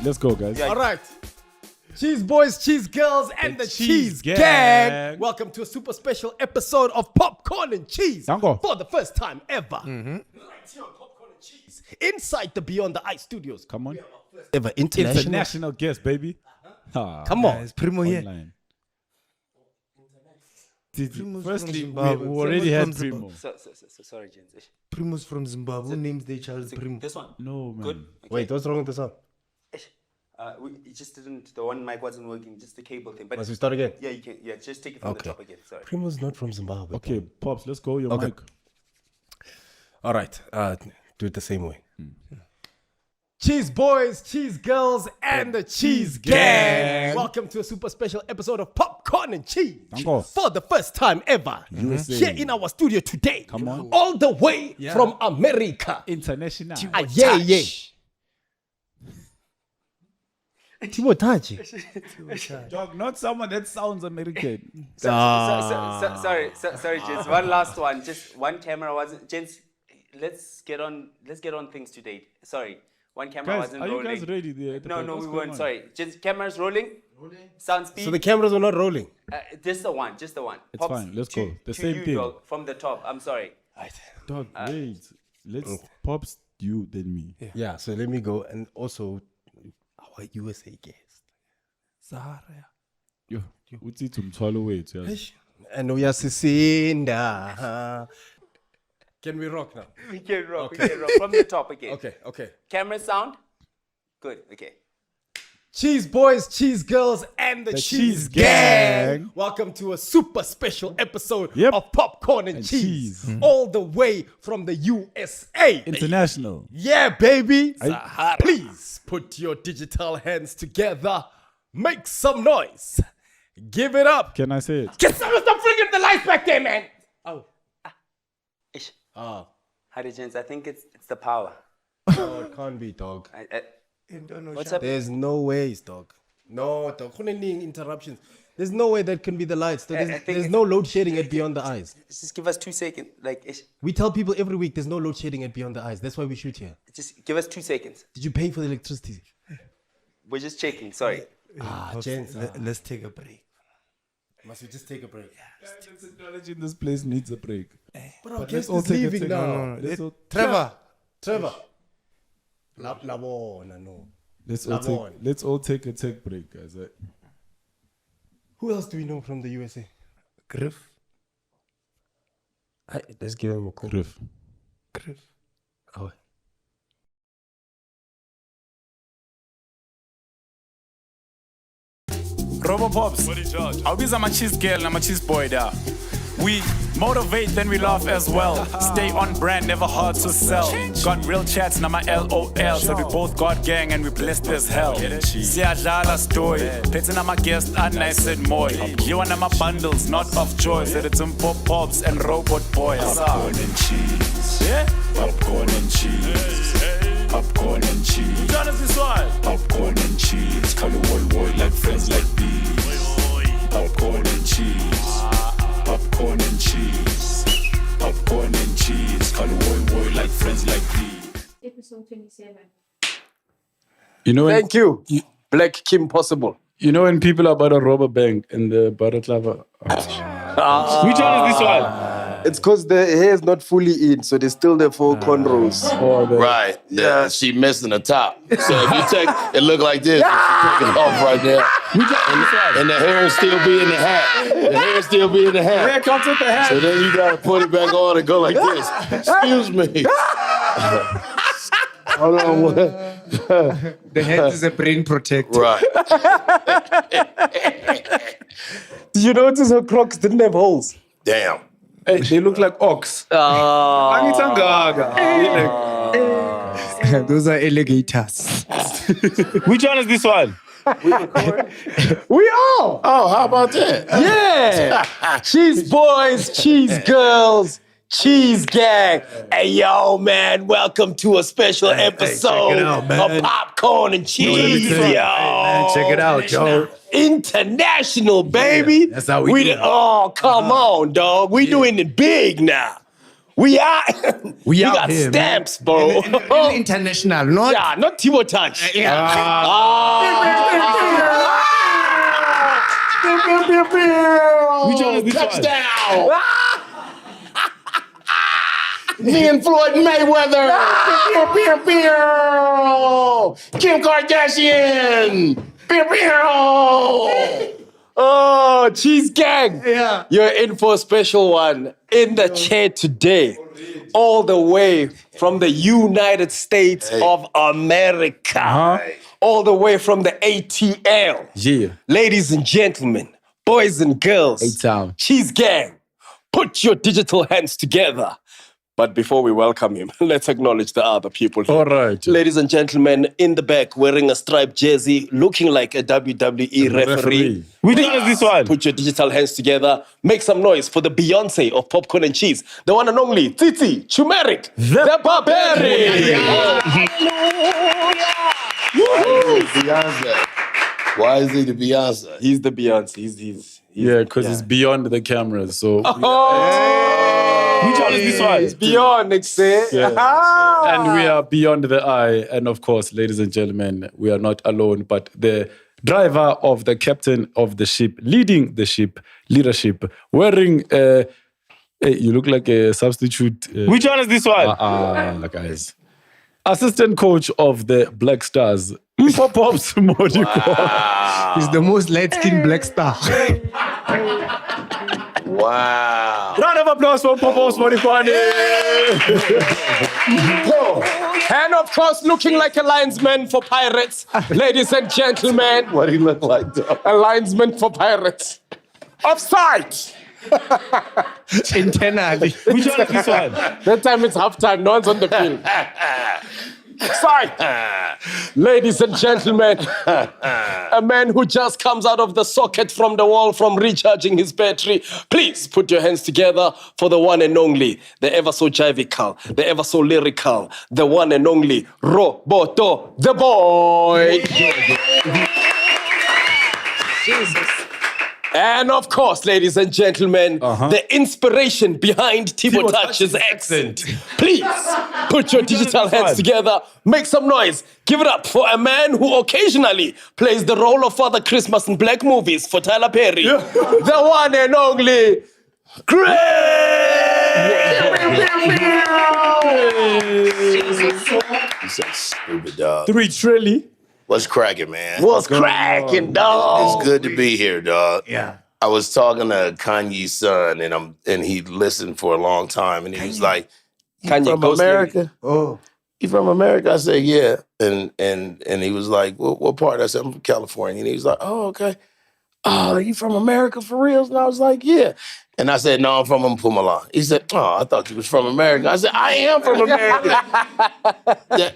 Let's go, guys. Yeah. All right. Cheese boys, cheese girls, and the cheese gang. Welcome to a super special episode of Popcorn and Cheese. Dango. For the first time ever. Right here on Popcorn and Cheese. Inside the Beyond the Ice Studios. Come on. Ever international guest, baby. Come on. It's Primo here. Online. Primo's Firstly, from we Zimbabwe. already had Primo's Primo. Sorry, gents. Primo's from Zimbabwe. Who names their child Primo? This one. No, man. Good. Okay. Wait, what's wrong with the sound? It just didn't. The one mic wasn't working. Just the cable thing. But Must we start again? yeah, you can. Yeah, just take it from the top again. Sorry. Primo's not from Zimbabwe. Okay, Pops, let's go. Your Okay. mic. All right. Do it the same way. Cheese boys, cheese girls, and the cheese gang. Welcome to a super special episode of Popcorn and Cheese. Dango. For the first time ever. USA. Here in our studio today. Come on. All the way from America. International. Yeah. Timotachi. Dog, not someone that sounds American. Sorry, gents. One last one. Just one camera wasn't. Gents, let's get on things today. Sorry, one camera Guys, wasn't are you rolling. guys ready there? at the No, back? we What's weren't. going on? Sorry, gents. Cameras rolling. Sound speed. So the cameras are not rolling. Just the one. It's Pops, fine, let's to- go. The to same you, thing. dog, from the top. I'm sorry. Dog, wait. Let's Pops you then me. Yeah, so let me go. And also, our USA guest. Yo, uthi umthwalo wethu yazi. And we are Sisinda. Can we rock now? We can rock. From the top again. Okay. Camera sound. Good. Okay. Cheese boys, cheese girls, and the cheese gang. gang. Welcome to a super special episode Yep. of Popcorn and Cheese. All the way from the USA. International. Yeah, baby. Please put your digital hands together. Make some noise. Give it up. Can I say it? Get some of the friggin' the lights back there, man. Ish. Howdy, gents. I think it's the power. No, it can't be, dog. What's up? There's no ways, dog. No, dog. Interruptions. There's no way that can be the lights. I There's, think there's it's- no load shedding at Beyond the Eyes. Just give us 2 seconds. Like, ish. We tell people every week there's no load shedding at Beyond the Eyes. That's why we shoot here. Just give us 2 seconds. Did you pay for the electricity? We're just checking. Sorry. Gents. Let's take a break. Must we just take a break? Technology in this place needs a break. But our But guest let's all is take a leaving take- now. No. Let's all- Trevor. No. Let's all take a tech break, guys. Who else do we know from the USA? GRIFF. Let's give him a call. GRIFF. GRIFF. Oh. Robo Pops, awubiza ama-cheese girl nama-cheese boy da. We motivate, then we laugh as well. Stay on brand, never hard to sell. Got real chats, nama LOL. So we both got gang and we blessed as hell. Siyadlala story, phethe nama-guest anice and moy. You and nama bundles, not of choice. So it's Pop Pops and Robot Boy. Popcorn and cheese. Yeah? Popcorn and cheese. Popcorn and cheese. Jonas this one. Popcorn and cheese. Color boy like friends like these. Popcorn and cheese. Popcorn and cheese. Popcorn and cheese. Color boy like friends like these. Episode 27. You know when, Thank you, Black Kim Possible. you know when people are about a rubber bank and the balaclava. Which one is this one? It's because the hair is not fully in, so there's still the 4 cornrows. Right. Yeah. She missing the top. So if you take it look like this, you take it off right there. And the hair still be in the hat. The hair still be in the hat. Here comes with the hat. So then you gotta put it back on and go like this. Excuse me. Hold on. What? The head is a brain protector. Right. Did you notice her Crocs didn't have holes? Damn. Hey, they look like ox. Those are alligators. Which one is this one? We are! Oh, how about that? Yeah! Cheese boys, cheese girls, cheese gang. Hey, yo, man, welcome to a special episode check it out, man. of Popcorn and Cheese, yo. Man, check it out, yo. International, baby. that's how we do it. Oh, come on, dog. We doing it big now. We got here, stamps, bro. International, not. Yeah, not Tivo Touch. Which one is this one? Touchdown! Me and Floyd Mayweather. Kim Kardashian. Oh, Cheese Gang. Yeah. You're in for a special one in the chair today. All the way from the United States of America. All the way from the ATL. Yeah. Ladies and gentlemen, boys and girls, A-Town. Cheese Gang, put your digital hands together. But before we welcome him, let's acknowledge the other people here. All right. Ladies and gentlemen, in the back, wearing a striped jersey, looking like a WWE referee. Which one is this one? Put your digital hands together. Make some noise for the Beyonce of popcorn and cheese. The one and only Titi Turmeric, the Barbarian. Beyonce. Why is he the Beyonce? He's the Beyonce. He's Yeah, because it's beyond the cameras. So Which one is this one? It's beyond, and we are beyond the eye. And of course, ladies and gentlemen, we are not alone, but the driver of the captain of the ship, leading the ship, leadership, wearing hey, you look like a substitute. Which one is this one? Guys. Assistant coach of the Black Stars, Pops Modiko. He's the most light-skinned black star. Wow. Round of applause for Pops Modiko. And of course, looking like a linesman for Pirates. Ladies and gentlemen, What do he look like, though? a linesman for Pirates. Offside! Internally. Which one is this one? That time it's halftime, no one's on the field. Offside! Ladies and gentlemen, a man who just comes out of the socket from the wall from recharging his battery. Please put your hands together for the one and only, the ever so jivical, the ever so lyrical, the one and only Roboto the Boy. Jesus. And of course, ladies and gentlemen, the inspiration behind Tivo Touch's accent. Please put your digital hands together, make some noise. Give it up for a man who occasionally plays the role of Father Christmas in black movies for Tyler Perry. The one and only GRIFF! You so stupid, dog. 3 trillion. What's cracking, man? What's cracking, dog? It's good to be here, dog. Yeah. I was talking to Kanye's son, and he listened for a long time, and he was like, "You Kanye from Ghost America? Oh. You from America?" I said, "Yeah." And he was like, "What part?" I said, "I'm from California." And he was like, "Oh, okay. Oh, are you from America for real?" And I was like, "Yeah." And I said, "No, I'm from Mpumalanga." He said, "Oh, I thought you was from America." I said, "I am from America."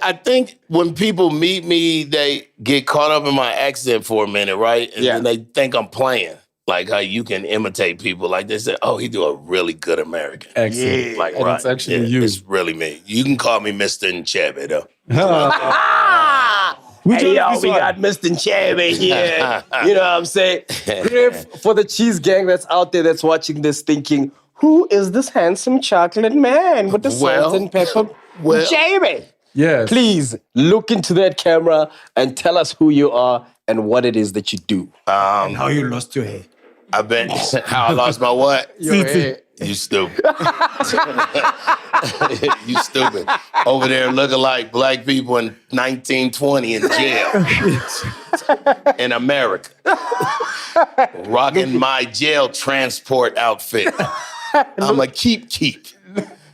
I think when people meet me, they get caught up in my accent for a minute, right? And then they think I'm playing. Like how you can imitate people. Like they say, "Oh, he do a really good American." Excellent. Like, And right. it's actually you. It's really me. You can call me Mr. Nchebe, though. Hey, yo, we got Mr. Nchebe here. You know what I'm saying? Griff, for the cheese gang that's out there that's watching this thinking, who is this handsome chocolate man with the salt and pepper? Nchebe. Yes. Please look into that camera and tell us who you are and what it is that you do. How you lost your hair. I've been, how I lost my what? Your hair. You stupid. You stupid. Over there looking like black people in 1920 in jail. In America. Rocking my jail transport outfit. I'm a keep.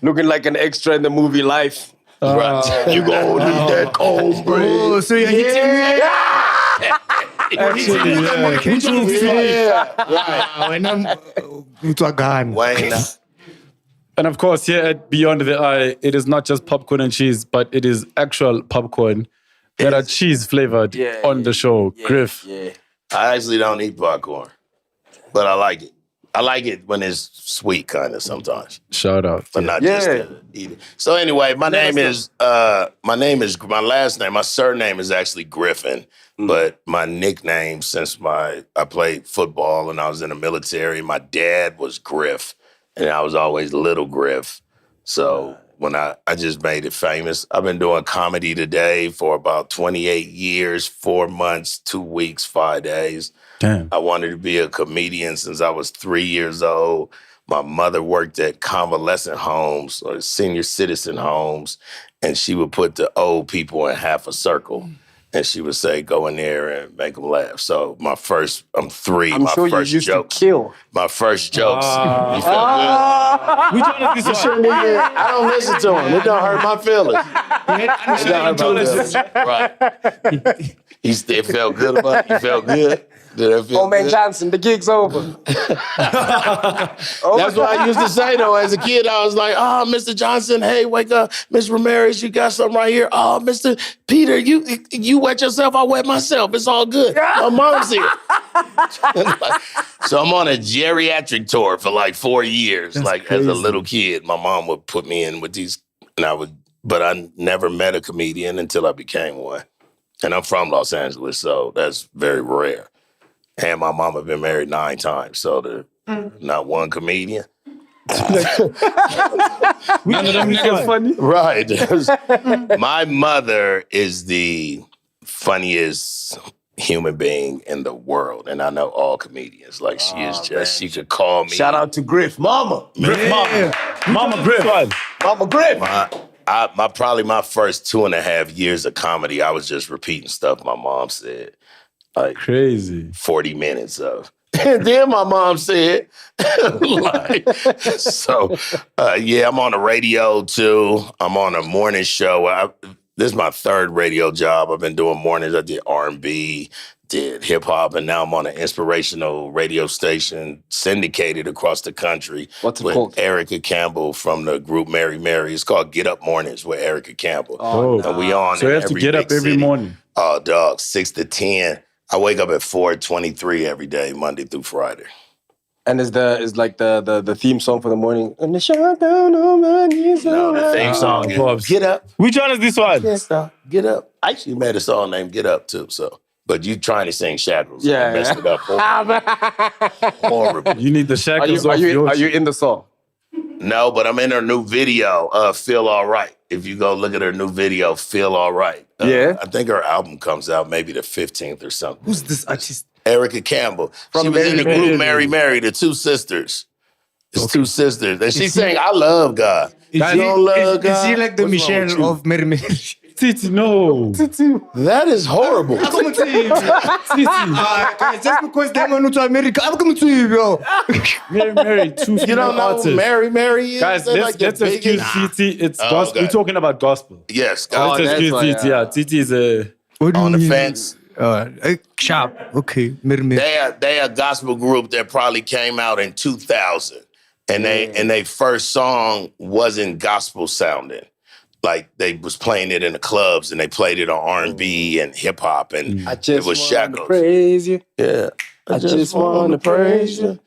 Looking like an extra in the movie Life. Right. You gonna need that cornbread. Oh, so you're hitting me? Actually, yeah. Which one is this one? When I'm into a gun. Wayne. And of course, here at Beyond the Eye, it is not just popcorn and cheese, but it is actual popcorn that are cheese flavored on the show. Griff. Yeah. I actually don't eat popcorn, but I like it. I like it when it's sweet, kind of sometimes, Shout out. but not just to eat it. So anyway, my last name, my surname is actually Griffin, but my nickname since I played football and I was in the military, my dad was Griff, and I was always Little Griff. So when I just made it famous, I've been doing comedy today for about 28 years, 4 months, 2 weeks, 5 days. Damn. I wanted to be a comedian since I was 3 years old. My mother worked at convalescent homes or senior citizen homes, and she would put the old people in half a circle. And she would say, go in there and make them laugh. So I'm 3. I'm my sure you first used jokes, to kill. My first jokes. You feel good? Which one is this one? I don't listen to him. It don't hurt my feelings. It don't hurt my feelings. Right. It felt good about it. You felt good. Did it feel Oh man, good? Johnson, the gig's over. That's what I used to say though. As a kid, I was like, "Oh, Mr. Johnson, hey, wake up, Miss Ramirez, you got something right here. Oh, Mr. Peter, you wet yourself, I wet myself. It's all good. My mom's here." So I'm on a geriatric tour for like 4 years. That's crazy. As a little kid, my mom would put me in with these, but I never met a comedian until I became one. And I'm from Los Angeles, so that's very rare. And my mama been married 9 times, so not one comedian. None of them niggas funny. Right. My mother is the funniest human being in the world, and I know all comedians. Like she is just, she could call me. Shout out to Griff, Mama. Griff, Mama. Mama Griff. Mama Griff. Probably my first 2.5 years of comedy, I was just repeating stuff my mom said. Like crazy. 40 minutes of. And then my mom said, I'm on the radio too. I'm on a morning show. This is my 3rd radio job. I've been doing mornings. I did R&B, did hip hop, and now I'm on an inspirational radio station syndicated across the country. What's it with called? Erica Campbell from the group Mary Mary. It's called Get Up Mornings with Erica Campbell. Oh, and we on. So you have to get up every morning. Oh, dog, 6 to 10. I wake up at 4:23 every day, Monday through Friday. And is like the theme song for the morning? And the shut down on my knees. No, the theme song is Get Up. Which one is this one? Can't stop. Get Up. I actually made a song named Get Up too. So, but you trying to sing Shackles? Yeah, I messed it up horribly. You need the shackles Are off you your in the song? No, but I'm in her new video, Feel All Right. If you go look at her new video, Feel All Right. Yeah. I think her album comes out maybe the 15th or something. Who's this artist? Erica Campbell. From She was in the Mary group Mary. Mary Mary, the 2 sisters. It's 2 sisters. And she sang, I love God. Is You don't love God? is he like the What's wrong with Michelle you? of Mary Mary? Titi, no. That is horrible. Titi. Just because they went to America, I'm coming to you, bro. Mary, 2 You female don't know artists. who Mary Mary is? Guys, They're let's excuse Titi. It's Oh, gospel. okay. We're talking about gospel. Yes, Let's God. excuse why, Titi. Yeah, Titi is a... What do On you the mean? fence. Sharp. Okay. Mary Mary. They a gospel group that probably came out in 2000. And they first song wasn't gospel sounding. Like they was playing it in the clubs and they played it on R&B and hip hop and I it just was want Shackles. to praise you. Yeah. I just want to praise you.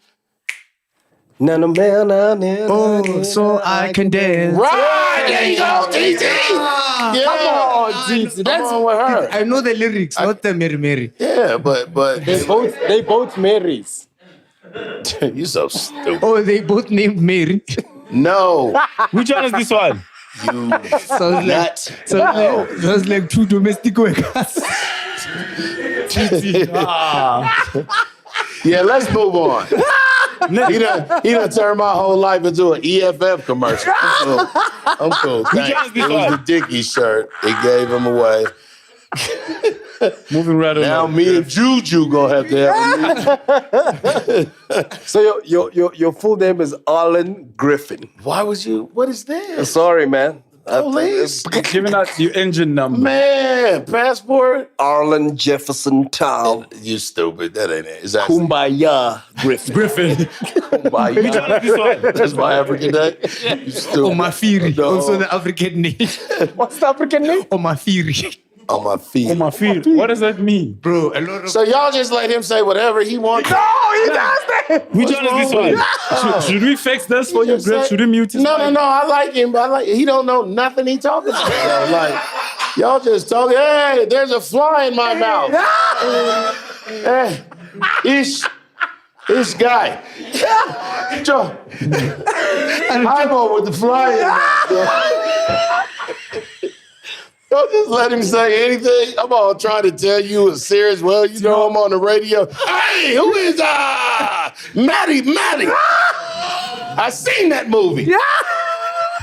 Oh, so I can dance. Right, there you go, TT. Yeah. Come on, Titi. That's on with her. I know the lyrics, not the Mary Mary. Yeah, but They both marries. you so stupid. Oh, they both named Mary. No, Which one is this one? Sounds like, sounds like 2 domestic workers. Titi. yeah, let's move on. He done turned my whole life into an EFF commercial. I'm cool. Thanks. It was the Dickie shirt. It gave him away. Moving right Now along. me and Juju gonna have to have a meeting. So your full name is Arlen Griffin. Why was you? What is this? Sorry, man. Police? Giving out your engine number. Man, passport? Arlen Jefferson Town. You stupid. That ain't it. Is that Kumbaya Griffin. Griffin. Kumbaya? Which one is this one? That's my African name? You stupid. Omafiri. No. Also the African name. What's the African name? Omafiri. On my feet. On my feet. What does that mean? Bro, a lot of... So y'all just let him say whatever he wants? No, he does that. Which one is this one? Should we fix this for you, Griff? Should we mute his No, mic? I like him. He don't know nothing he talking about. So, like, y'all just talking, hey, there's a fly in my mouth. Hey, ish. This guy. Joe. I'm on with the fly in. Don't just let him say anything. I'm all trying to tell you a serious, well, you know I'm on the radio. Hey, who is Maddie? I seen that movie.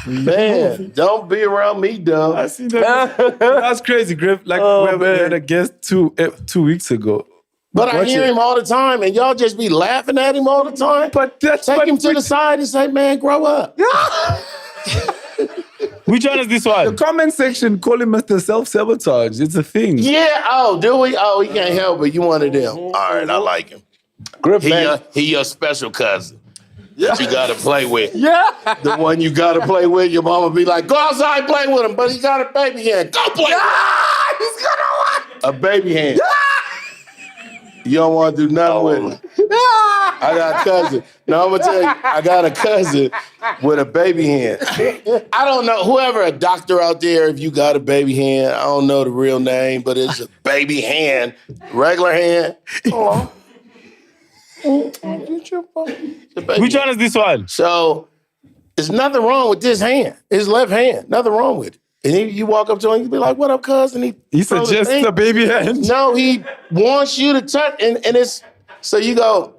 Man, don't be around me, dumb. I seen that. That's crazy, Griff. Like we had a guest 2 weeks ago. But I hear him all the time, and y'all just be laughing at him all the time. But take him to the side and say, man, grow up. Which one is this one? The comment section call him Mr. Self-Sabotage. It's a thing. Yeah, oh, do we? Oh, he can't help it. You one of them. All right, I like him. Griff, He your special cousin that you got to play with. Yeah. The one you got to play with, your mama be like, go outside and play with him, but he got a baby hand. Go play with him. He's gonna what? A baby hand. You don't want to do nothing with him. I got a cousin. No, I'm going to tell you, I got a cousin with a baby hand. I don't know, whoever a doctor out there, if you got a baby hand, I don't know the real name, but it's a baby hand, regular hand. Oh. Which one is this one? So, there's nothing wrong with this hand, his left hand, nothing wrong with it. And you walk up to him, you be like, what up, cuz? And he suggests a baby hand. No, he wants you to touch, and it's, so you go.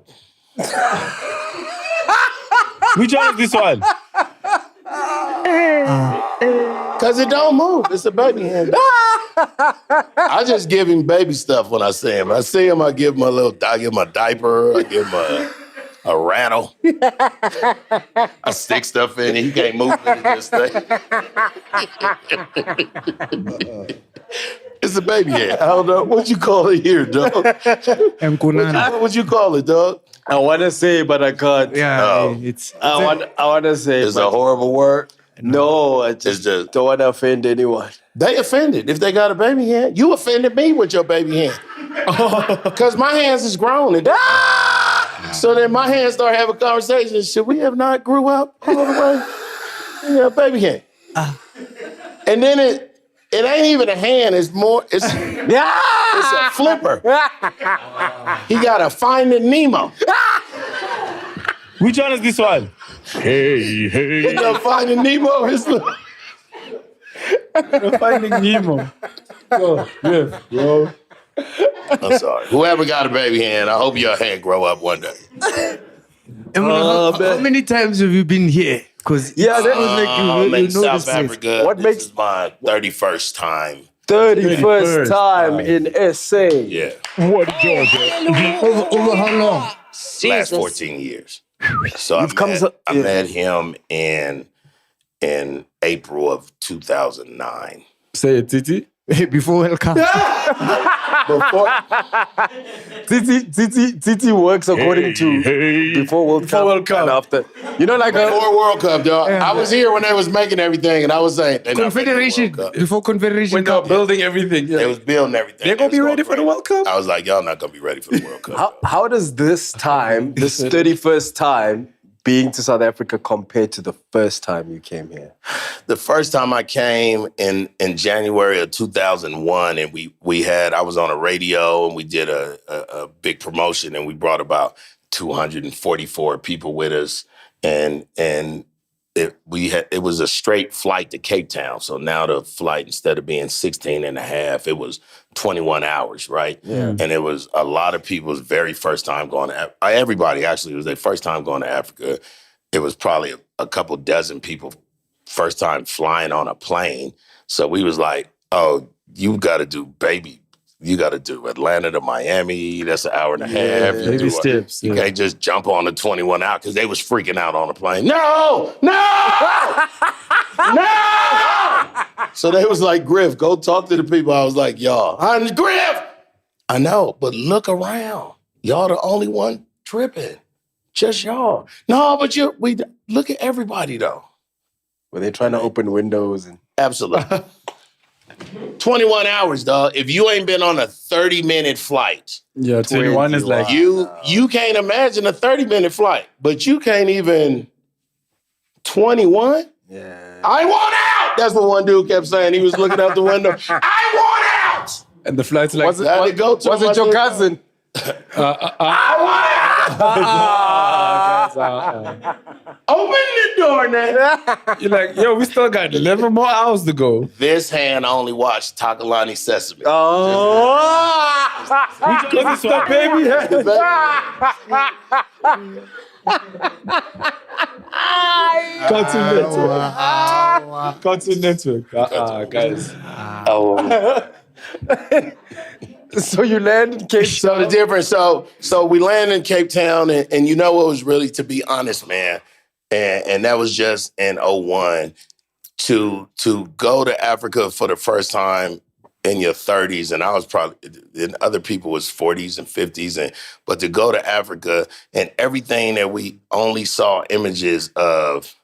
Which one is this one? Because it don't move. It's a baby hand. I just give him baby stuff when I see him. I see him, I give him I give him a diaper, I give him a rattle. I stick stuff in it. He can't move it. This thing. It's a baby hand. I don't know. What you call it here, dog? What you call it, dog? I want to say, but I can't. Yeah, I want to say. It's a horrible word. No, I just don't want to offend anyone. They offended. If they got a baby hand, you offended me with your baby hand. Because my hands is grown. So then my hands start having conversations. Should we have not grew up all the way? Yeah, baby hand. And then it ain't even a hand. It's more. It's a flipper. He got a Finding Nemo. Which one is this one? He got Finding Nemo. Finding Nemo. Oh, yeah, bro. I'm sorry. Whoever got a baby hand, I hope your hand grow up one day. How many times have you been here? Because that was like I'm in South Africa. What makes this my 31st time? 31st time in SA. Yeah. What Georgia? over how long? Last 14 years. So I met him in April of 2009. Say it, Titi. Before World Cup. Titi works according to before World Cup and after. You know, like before World Cup, dog. I was here when they was making everything, and I was saying Confederation before Confederation when they were building everything. Yeah. They was building everything. They're gonna be ready for the World Cup. I was like, y'all not gonna be ready for the World Cup. How does this time, this 31st time, being to South Africa compared to the first time you came here? The first time I came in January of 2001, and I was on a radio, and we did a big promotion, and we brought about 244 people with us, and it was a straight flight to Cape Town. So now the flight, instead of being 16 and a half, it was 21 hours, right? Yeah. And it was a lot of people's very first time going to everybody actually, it was their first time going to Africa. It was probably a couple dozen people first time flying on a plane. So we was like, oh, you got to do Atlanta to Miami. That's an hour and a half. Baby steps. You can't just jump on the 21 hour because they was freaking out on the plane. No! So they was like, Griff, go talk to the people. I was like, y'all, I'm Griff. I know, but look around. Y'all the only one tripping. Just y'all. No, but we look at everybody though. Were they trying to open windows? Absolutely. 21 hours, dog. If you ain't been on a 30-minute flight. Yeah, 21 is like... You can't imagine a 30-minute flight, but you can't even... 21? Yeah. I want out! That's what one dude kept saying. He was looking out the window. I want out! And the flight's like... Was it your cousin? I want out! Open the door now. You're like, yo, we still got 11 more hours to go. This hand only watched Takalani Sesame. Which one is the baby? Cartoon Network. Guys. So you land in Cape So Town. the difference, so we land in Cape Town, and you know what was really, to be honest, man, and that was just in 01, to go to Africa for the first time in your 30s, and I was probably, and other people was 40s and 50s, but to go to Africa and everything that we only saw images of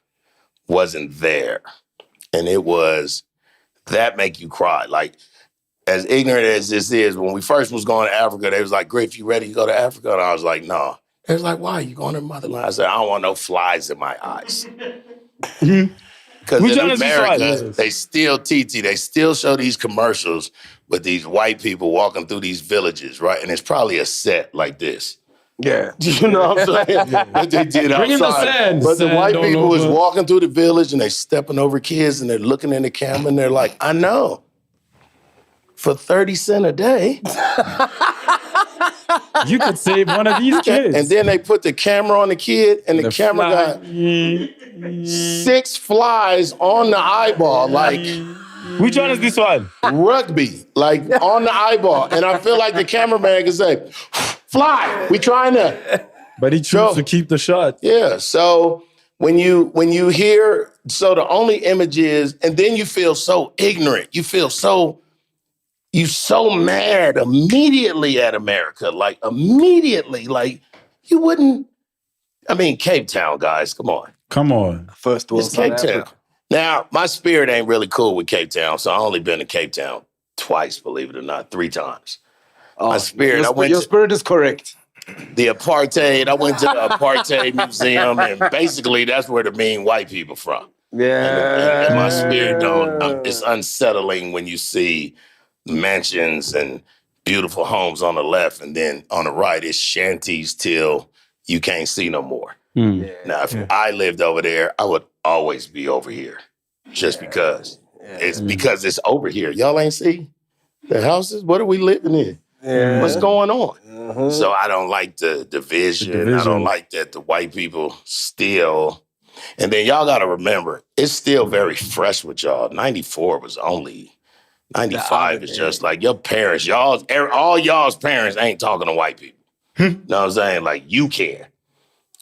wasn't there. And it was, that make you cry. Like, as ignorant as this is, when we first was going to Africa, they was like, Griff, you ready to go to Africa? And I was like, no. They was like, why? You going to motherland? I said, I don't want no flies in my eyes. Because in America, they still they still show these commercials with these white people walking through these villages, right? And it's probably a set like this. Yeah. You know what I'm saying? What they did outside. Bring in the sand. But the Sand white all people was over. walking through the village and they stepping over kids and they're looking in the camera and they're like, I know. For 30 cents a day. You could save one of these kids. And then they put the camera on the kid and the camera got 6 flies on the eyeball, like Which one is this one? rugby, like on the eyeball. And I feel like the cameraman can say, fly, we trying to. But he chose to keep the shot. Yeah, so when you hear, so the only image is, and then you feel so ignorant. You feel so, you so mad immediately at America, like immediately, like you wouldn't, I mean, Cape Town, guys, come on. Come on. First world It's Cape Town. Now, my spirit ain't really cool with Cape Town, so I only been to Cape Town twice, believe it or not, 3 times. My spirit, Your spirit is correct. the apartheid. I went to the apartheid museum, and basically that's where the mean white people from. Yeah. And my spirit it's unsettling when you see mansions and beautiful homes on the left, and then on the right it's shanties till you can't see no more. Now, if I lived over there, I would always be over here, just because. It's because it's over here. Y'all ain't see the houses. What are we living in? What's going on? So I don't like the division. I don't like that the white people still. And then y'all got to remember, it's still very fresh with y'all. 94 was only, 95 is just like your parents, all y'all's parents ain't talking to white people. Know what I'm saying? Like you can.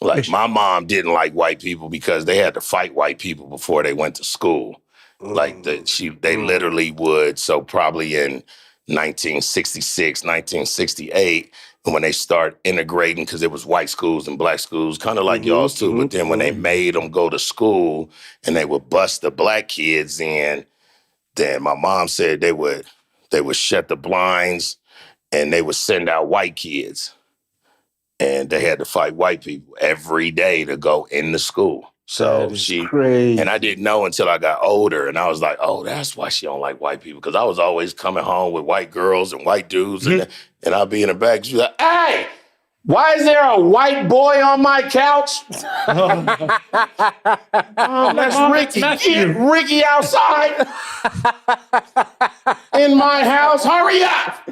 Like my mom didn't like white people because they had to fight white people before they went to school. Like they literally would. So probably in 1966, 1968, when they start integrating, because it was white schools and black schools, kind of like y'all's too. But then when they made them go to school and they would bust the black kids in, then my mom said they would shut the blinds and they would send out white kids. And they had to fight white people every day to go into school. So crazy. And I didn't know until I got older. And I was like, oh, that's why she don't like white people. Because I was always coming home with white girls and white dudes. And I'd be in the back. She's like, hey, why is there a white boy on my couch? That's Ricky. Get Ricky outside in my house. Hurry up.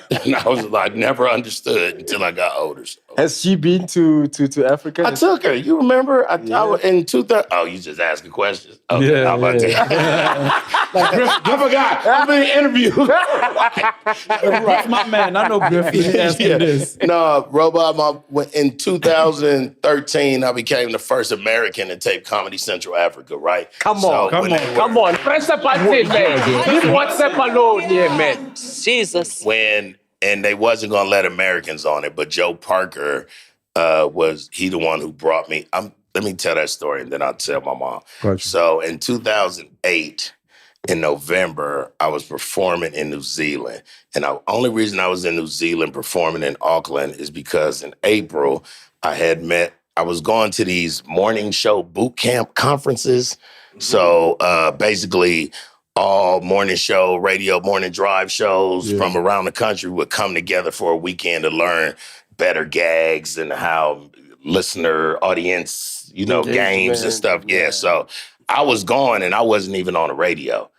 And I never understood until I got older. So. Has she been to Africa? I took her. You remember? I was in 2000. Oh, you just asking questions? Okay, how about that? I forgot. I'm in the interview. Griff, my man, I know Griff. He's asking this. No, Robot, in 2013, I became the first American to tape Comedy Central Africa, right? Come on. Press the button, man. Leave WhatsApp alone here, man. Jesus. And they wasn't going to let Americans on it, but Joe Parker was the one who brought me. Let me tell that story, and then I'll tell my mom. Gotcha. So in 2008, in November, I was performing in New Zealand. And the only reason I was in New Zealand performing in Auckland is because in April, I was going to these morning show boot camp conferences. So basically, all morning show, radio, morning drive shows from around the country would come together for a weekend to learn better gags and how listener audience, games and stuff. Yeah. So I was going and I wasn't even on the radio.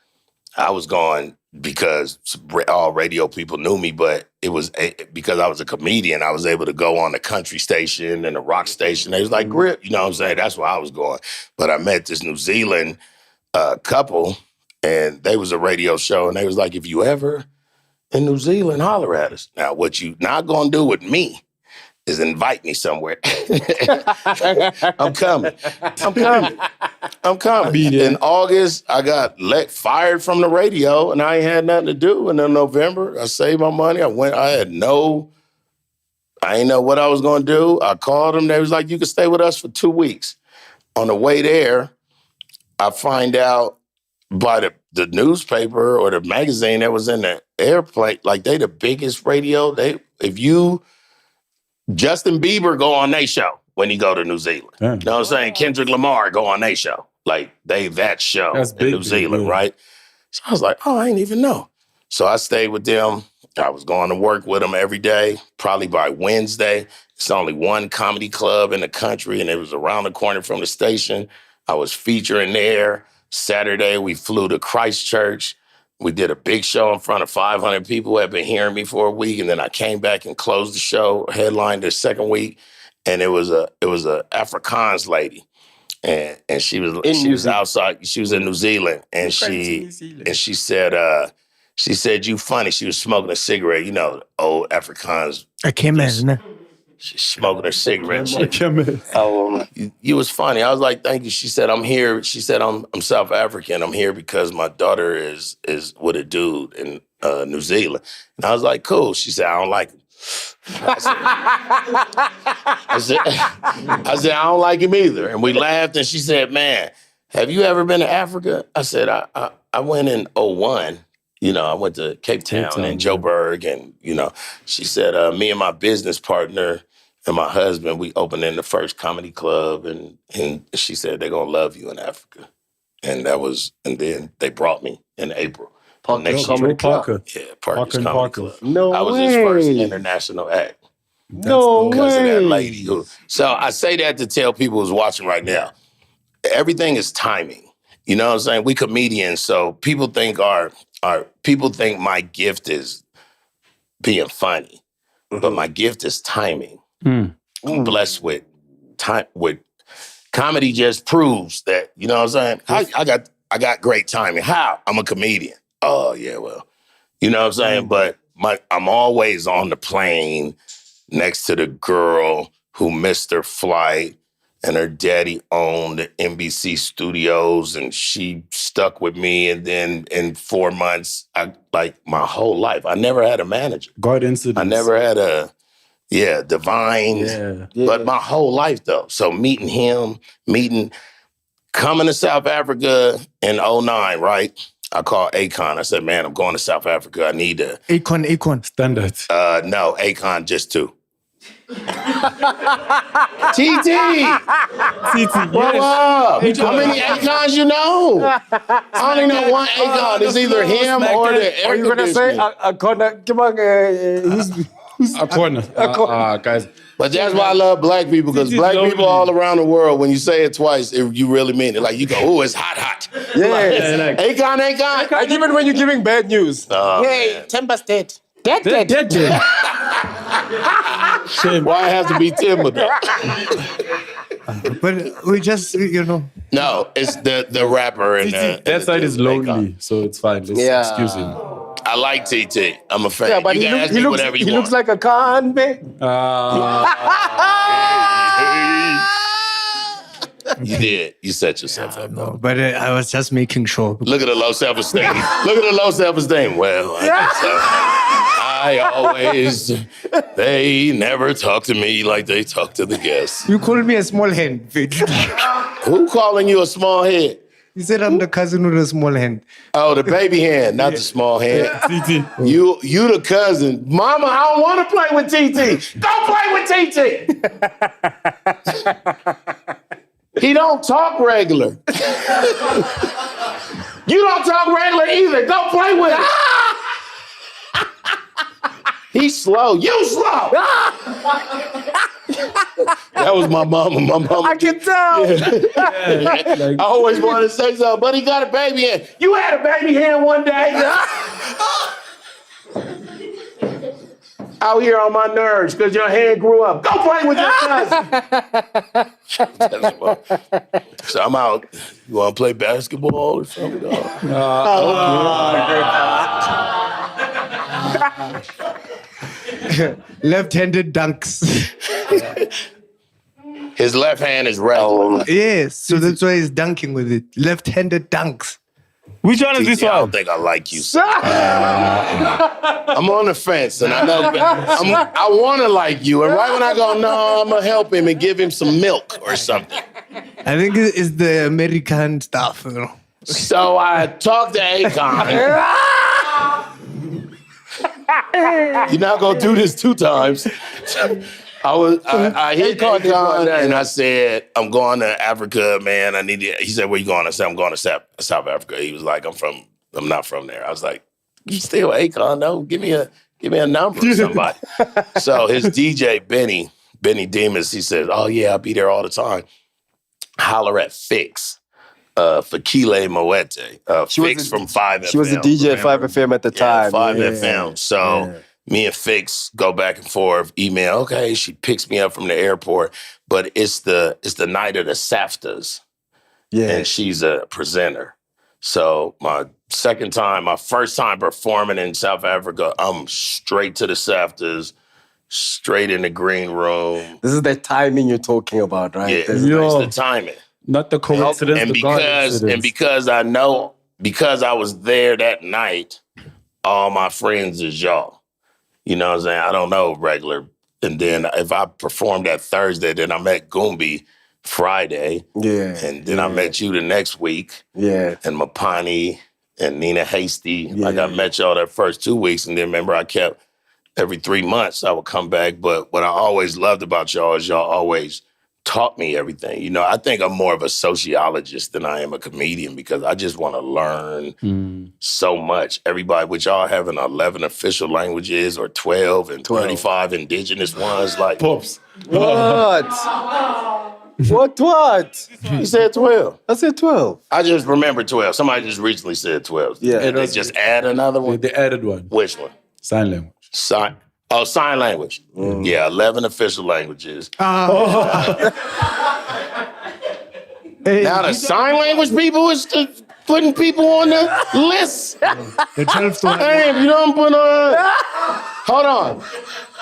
I was going because all radio people knew me, but it was because I was a comedian. I was able to go on the country station and the rock station. They was like, GRIFF, you know what I'm saying? That's why I was going. But I met this New Zealand couple, and they was a radio show, and they was like, if you ever in New Zealand, holler at us. Now, what you not going to do with me is invite me somewhere. I'm coming. In August, I got fired from the radio, and I ain't had nothing to do. And in November, I saved my money. I didn't know what I was going to do. I called them. They was like, you can stay with us for 2 weeks. On the way there, I find out by the newspaper or the magazine that was in the airplane, like they the biggest radio. Justin Bieber go on their show when he go to New Zealand. Damn. You know what I'm saying? Kendrick Lamar go on their show. Like, that show in New Zealand, right? So I was like, I ain't even know. So I stayed with them. I was going to work with them every day. Probably by Wednesday, it's only one comedy club in the country, and it was around the corner from the station. I was featuring there. Saturday, we flew to Christchurch. We did a big show in front of 500 people who had been hearing me for a week, and then I came back and closed the show, headlined the second week, and it was a Afrikaans lady, and she was outside. She was in New Zealand, and she said you funny. She was smoking a cigarette, old Afrikaans. She's smoking her cigarette. You was funny. I was like, thank you. She said, I'm here. She said, I'm South African. I'm here because my daughter is with a dude in New Zealand. And I was like, cool. She said, I don't like him. I said, I don't like him either. And we laughed, and she said, man, have you ever been to Africa? I said, I went in 2001. I went to Cape Town and Joburg, and, she said, me and my business partner and my husband, we opened in the first comedy club, and she said, they're going to love you in Africa. And then they brought me in April. Parker's Comedy Club. Yeah, Parker's Comedy Club. I was his first international act. Because of that lady. So I say that to tell people who's watching right now, everything is timing. You know what I'm saying? We comedians, so people think my gift is being funny, but my gift is timing. I'm blessed with time. With comedy, just proves that. You know what I'm saying? I got great timing. How? I'm a comedian. Oh yeah, well, you know what I'm saying. But I'm always on the plane next to the girl who missed her flight, and her daddy owned the NBC studios, and she stuck with me. And then in 4 months, my whole life, I never had a manager. God incidents. I never had Divine. But my whole life, though. So coming to South Africa in 2009, right? I called Akon. I said, man, I'm going to South Africa. I need to... Akon. Standard. No, Akon, just 2. TT! What up? How many Akons you know? I only know one Akon. It's either him or the air Are you going to say Akon? Come on, Akon. Guys. But that's why I love black people, because black people all around the world, when you say it twice, you really mean it. Like, you go, oh, it's hot. Yeah. Akon. And even when you're giving bad news. Hey, Timba's dead. Dead. Shame. Why it has to be Timber, though? But we just, No, it's the rapper. And that side is lonely, so it's fine. Let's excuse him. I like TT. I'm a fan. Yeah, but you can ask me whatever you want. He looks like a convict. You did. You set yourself up, though. But I was just making sure. Look at the low self-esteem. Well, they never talk to me like they talk to the guests. You called me a small hand. Who calling you a small head? You said I'm the cousin with a small hand. Oh, the baby hand, not the small hand. TT. You the cousin. Mama, I don't want to play with TT. Don't play with TT. He don't talk regular. You don't talk regular either. Don't play with him. He's slow. You slow. That was my mama. My mama. I can tell. I always wanted to say something, but he got a baby hand. You had a baby hand one day. Out here on my nerves because your hand grew up. Go play with your cousin. So I'm out. You want to play basketball or something? Left-handed dunks. His left hand is regular. Yes, so that's why he's dunking with it. Left-handed dunks. Which one is this I don't one? think I like you. I'm on the fence, and I know I want to like you. And right when I go, no, I'm gonna help him and give him some milk or something. I think it's the American stuff, you know. So I talked to Akon. You're not gonna do this 2 times. I hit Akon and I said, I'm going to Africa, man. He said, where you going? I said, I'm going to South Africa. He was like, I'm not from there. I was like, you still Akon though? Give me a number or somebody. So his DJ, Benny Demas, he said, oh yeah, I'll be there all the time. Holler at Fix. Fakile Moete. Fix from 5FM. She was a DJ at 5FM at the time. 5FM. So me and Fix go back and forth, email. Okay, she picks me up from the airport, but it's the night of the SAFTAs. Yeah. And she's a presenter. So my first time performing in South Africa, I'm straight to the SAFTAs, straight in the green room. This is the timing you're talking about, right? Yeah, it's the timing. Not the coincidence. And because I know, because I was there that night, all my friends is y'all. You know what I'm saying? I don't know regular. And then if I performed that Thursday, then I met Goombi Friday. Yeah. And then I met you the next week. Yeah. And Mapani and Nina Hasty. Yeah. Like I met y'all that first 2 weeks. And then remember I kept every 3 months I would come back. But what I always loved about y'all is y'all always taught me everything. You know, I think I'm more of a sociologist than I am a comedian because I just want to learn so much. Everybody, with y'all having 11 official languages or 12 and 35 indigenous ones, like... Pops. What? What? You said 12. I said 12. I just remember 12. Somebody just recently said 12. Yeah. And they just add another one? They added one. Which one? Sign language. Sign language. Yeah, 11 official languages. Hey, Now the sign language people is putting people on the list. the 12th one. Damn, you don't put on. Hold on.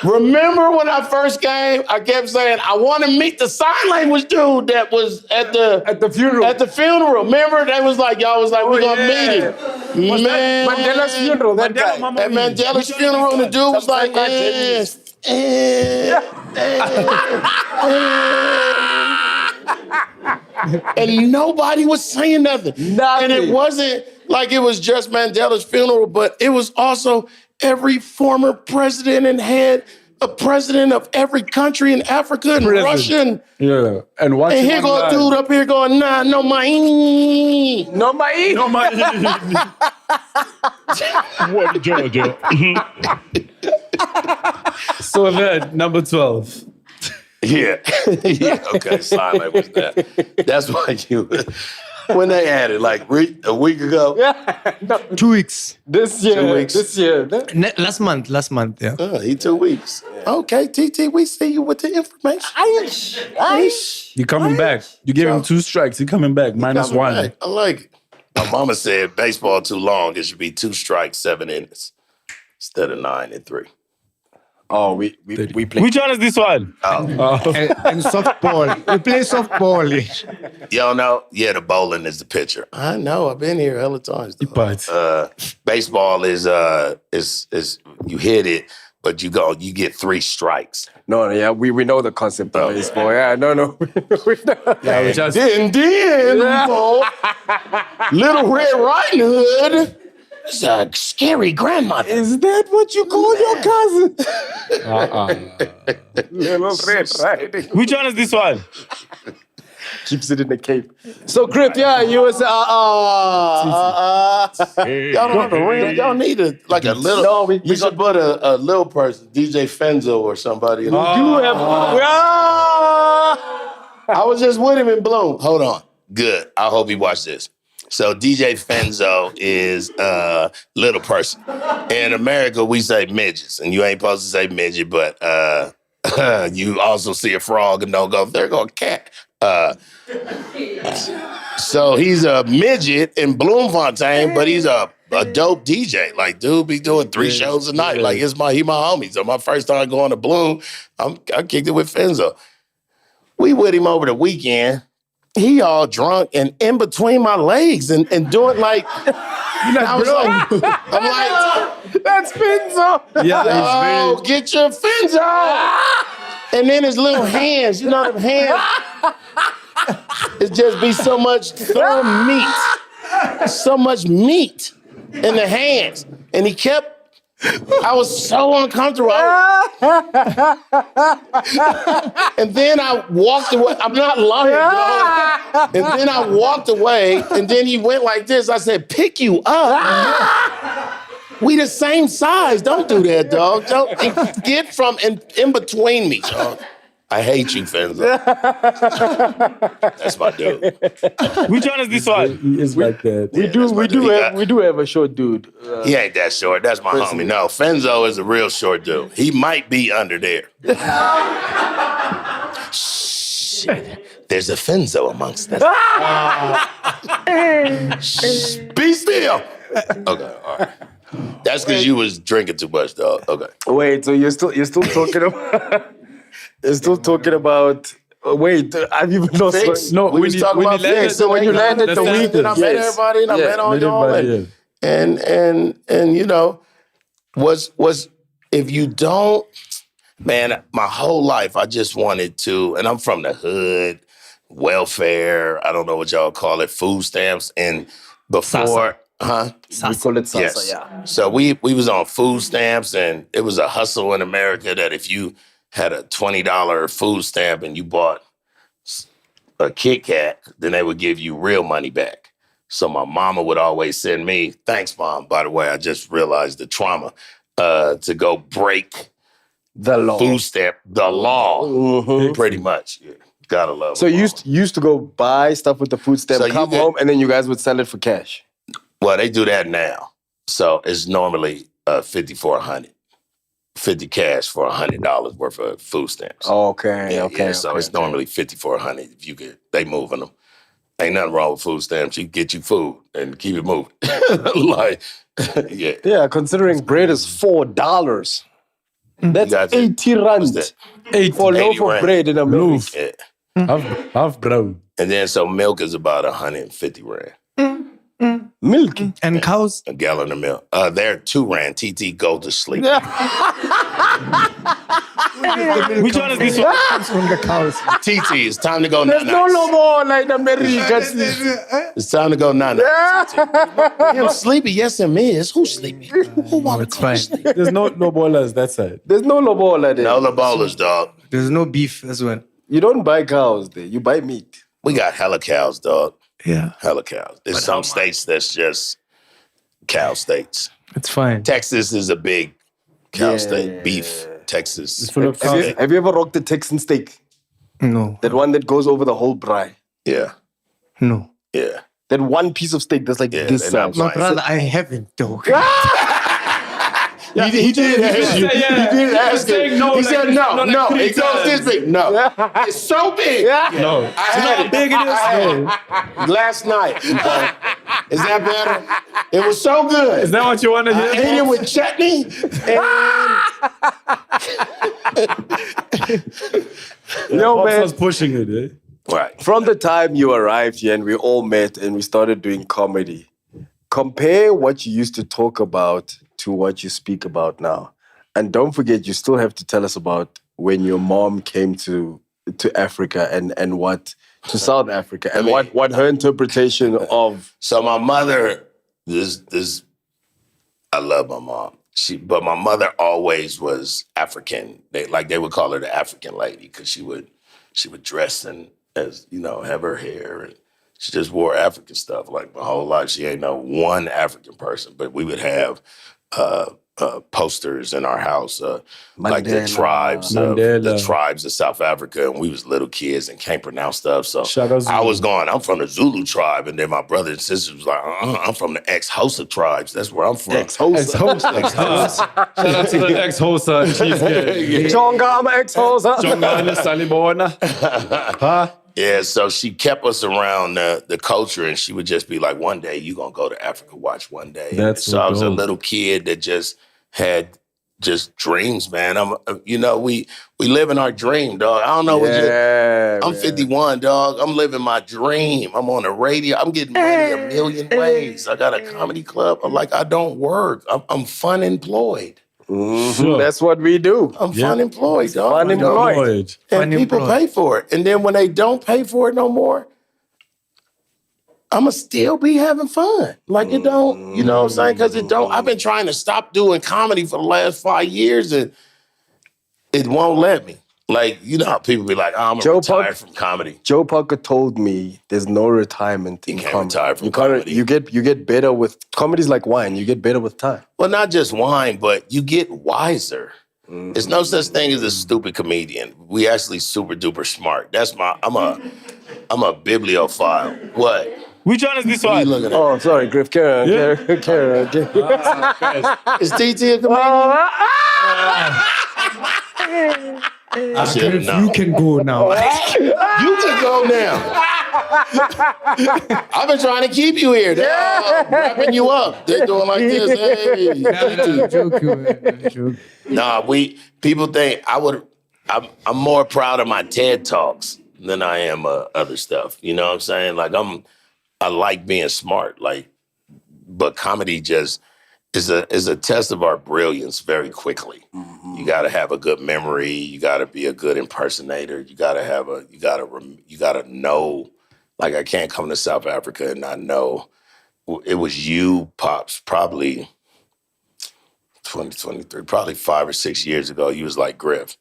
Remember when I first came, I kept saying, I want to meet the sign language dude that was at the funeral. At the funeral. Remember, they was like, y'all was like, we're going to meet him. Man. Mandela's funeral, that guy. At Mandela's funeral, the dude was like, and nobody was saying nothing. And it wasn't like it was just Mandela's funeral, but it was also every former president and head a president of every country in Africa and Russian. Yeah. And here go a dude up here going, nah, no my. No, my. No, my. What, Georgia? So then, number 12. Yeah. Yeah, okay, sign language that. That's why when they added, like a week ago. Yeah. No. 2 weeks. This year. 2 weeks. This year. Last month, yeah. He 2 weeks. Okay, TT, we see you with the information. You're coming back. You gave him 2 strikes. You're coming back. -1. Back. I like it. My mama said baseball too long. It should be 2 strikes, 7 innings instead of 9 and 3. Oh, we play. Which one is this one? And softball. We play softball. Y'all know? Yeah, the bowling is the pitcher. I know. I've been here hella times. Baseball is you hit it, but you get 3 strikes. No, yeah, we know the concept of baseball. Yeah, no. Yeah, we just... Little Red Riding Hood. It's a scary grandmother. Is that what you call your cousin? Little Red Riding. Which one is this one? keeps it in the cape. So, Griff, yeah, you was Y'all don't have a ring. Y'all need a little. No, we should put a little person, DJ Fenzo or somebody. do have. I was just with him in Bloom. Hold on. Good. I hope he watched this. So DJ Fenzo is a little person. In America, we say midgets, and you ain't supposed to say midget, but you also see a frog and don't go, there go a cat. So he's a midget in Bloemfontein, but he's a dope DJ. Like, dude be doing 3 shows a night. Like, he my homie. So my first time going to Bloom, I kicked it with Fenzo. We with him over the weekend. He all drunk and in between my legs and doing like, I'm like, That's Fenzo. Yeah, oh, get your fins off. And then his little hands, you know them hands. It just be so much thrown meat. So much meat in the hands. And he kept, I was so uncomfortable. And then I walked away. I'm not lying, bro. And then I walked away, and then he went like this. I said, pick you up. We the same size. Don't do that, dog. Don't get from in between me, dog. I hate you, Fenzo. That's my dude. Which one is this one? He is like that. We do have a short dude. He ain't that short. That's my homie. No, Fenzo is a real short dude. He might be under there. Shit. There's a Fenzo amongst us. Shh, be still. Okay, all right. That's because you was drinking too much, dog. Okay. Wait, so you're still talking about you're still talking about wait, I've even lost Fix? No, we was talking about Fix. So when you landed the week, I met everybody and I met all y'all. And you know, was if you don't, man, my whole life I just wanted to, and I'm from the hood, welfare, I don't know what y'all call it, food stamps, and before, we call it salsa, yes. yeah. So we was on food stamps, and it was a hustle in America that if you had a $20 food stamp and you bought a Kit Kat, then they would give you real money back. So my mama would always send me, thanks, Mom, by the way, I just realized the trauma, to go break the law. Food stamp, the law, pretty much. Yeah. Gotta love So you used to go buy stuff with the food stamp, So come home, and then you guys would sell it for cash. Well, they do that now. So it's normally 50 for 100. 50 cash for $100 worth of food stamps. Okay. So it's normally 50 for 100. If you get, they moving them. Ain't nothing wrong with food stamps. You get you food and keep it moving. Like, yeah. Yeah, considering bread is $4. That's got 80 rand. that? For a 80 loaf of rand. bread in America. Yeah. Half brown. And then so milk is about 150 rand. Milk. And cows. A gallon of milk. They're 2 rand. TT, go to sleep. Which one is this one? Comes from the cows. TT, it's time to go There's no more like America. It's time to go nana. I'm sleepy. Yes, it is. Who's sleepy? Who want it's to go fine. to sleep? There's no ballers that side. There's no lobola there. No Labolas, dog. There's no beef as well. You don't buy cows there. You buy meat. We got hella cows, dog. Yeah, Hella cows. There's some states that's just cow states. it's fine. Texas is a big cow state. Beef. Texas. Full of cows. Have you ever rocked the Texan steak? No, That one that goes over the whole braai. Yeah. no. Yeah. That one piece of steak that's like Yeah, this they're not size. My Fine. brother, I haven't though. He did ask you. He did ask you. He said no. It goes this big. No. It's so big. No. I had it. Big it is. Last night. Is that better? It was so good. Is that what you want to I hear? ate it with chutney. Yo, Pops man. was pushing it, eh? Right. From the time you arrived here and we all met and we started doing comedy, compare what you used to talk about to what you speak about now. And don't forget, you still have to tell us about when your mom came to Africa and what to South Africa and what her interpretation of. So my mother, this I love my mom. But my mother always was African. They would call her the African lady because she would dress in as have her hair, and she just wore African stuff. Like my whole life, she ain't know one African person, but we would have posters in our house, like the tribes of South Africa, and we was little kids and can't pronounce stuff. So I was going, I'm from the Zulu tribe, and then my brother and sister was like, I'm from the ex-Hosa tribes. That's where I'm from. Ex-Hosa. Shout out to the ex-Hosa cheesecake. Jonga, I'm ex-Hosa. Jonga, Salibona. Huh? Yeah, so she kept us around the culture, and she would just be like, one day you gonna go to Africa Watch one day. So I was a little kid that just had just dreams, man. We live in our dream, dog. I don't know I'm 51, dog. I'm living my dream. I'm on the radio. I'm getting money a million ways. I got a comedy club. I don't work. I'm fun employed. Mm-hmm. That's what we do. I'm fun employed, dog. Fun employed. And people pay for it. And then when they don't pay for it no more, I'ma still be having fun. It don't, you know what I'm saying? Because it don't. I've been trying to stop doing comedy for the last 5 years, and it won't let me. How people be like, I'm retired from comedy. Joe Parker told me there's no retirement in comedy. Retire from comedy. You get better with, comedy's like wine. You get better with time. Well, not just wine, but you get wiser. There's no such thing as a stupid comedian. We actually super duper smart. I'm a bibliophile. What? Which one is this one? Oh, sorry, Griff. Karen. Is TT a comedian? I should have known. You can go now. You can go now. I've been trying to keep you here. They're wrapping you up. They're doing like this. Hey. Nah, people think I'm more proud of my TED Talks than I am other stuff. You know what I'm saying? I like being smart. But comedy just is a test of our brilliance very quickly. Mm-hmm. You got to have a good memory. You got to be a good impersonator. You got to know. I can't come to South Africa and not know. It was you, Pops, probably 2023, probably 5 or 6 years ago. You was like, Griff,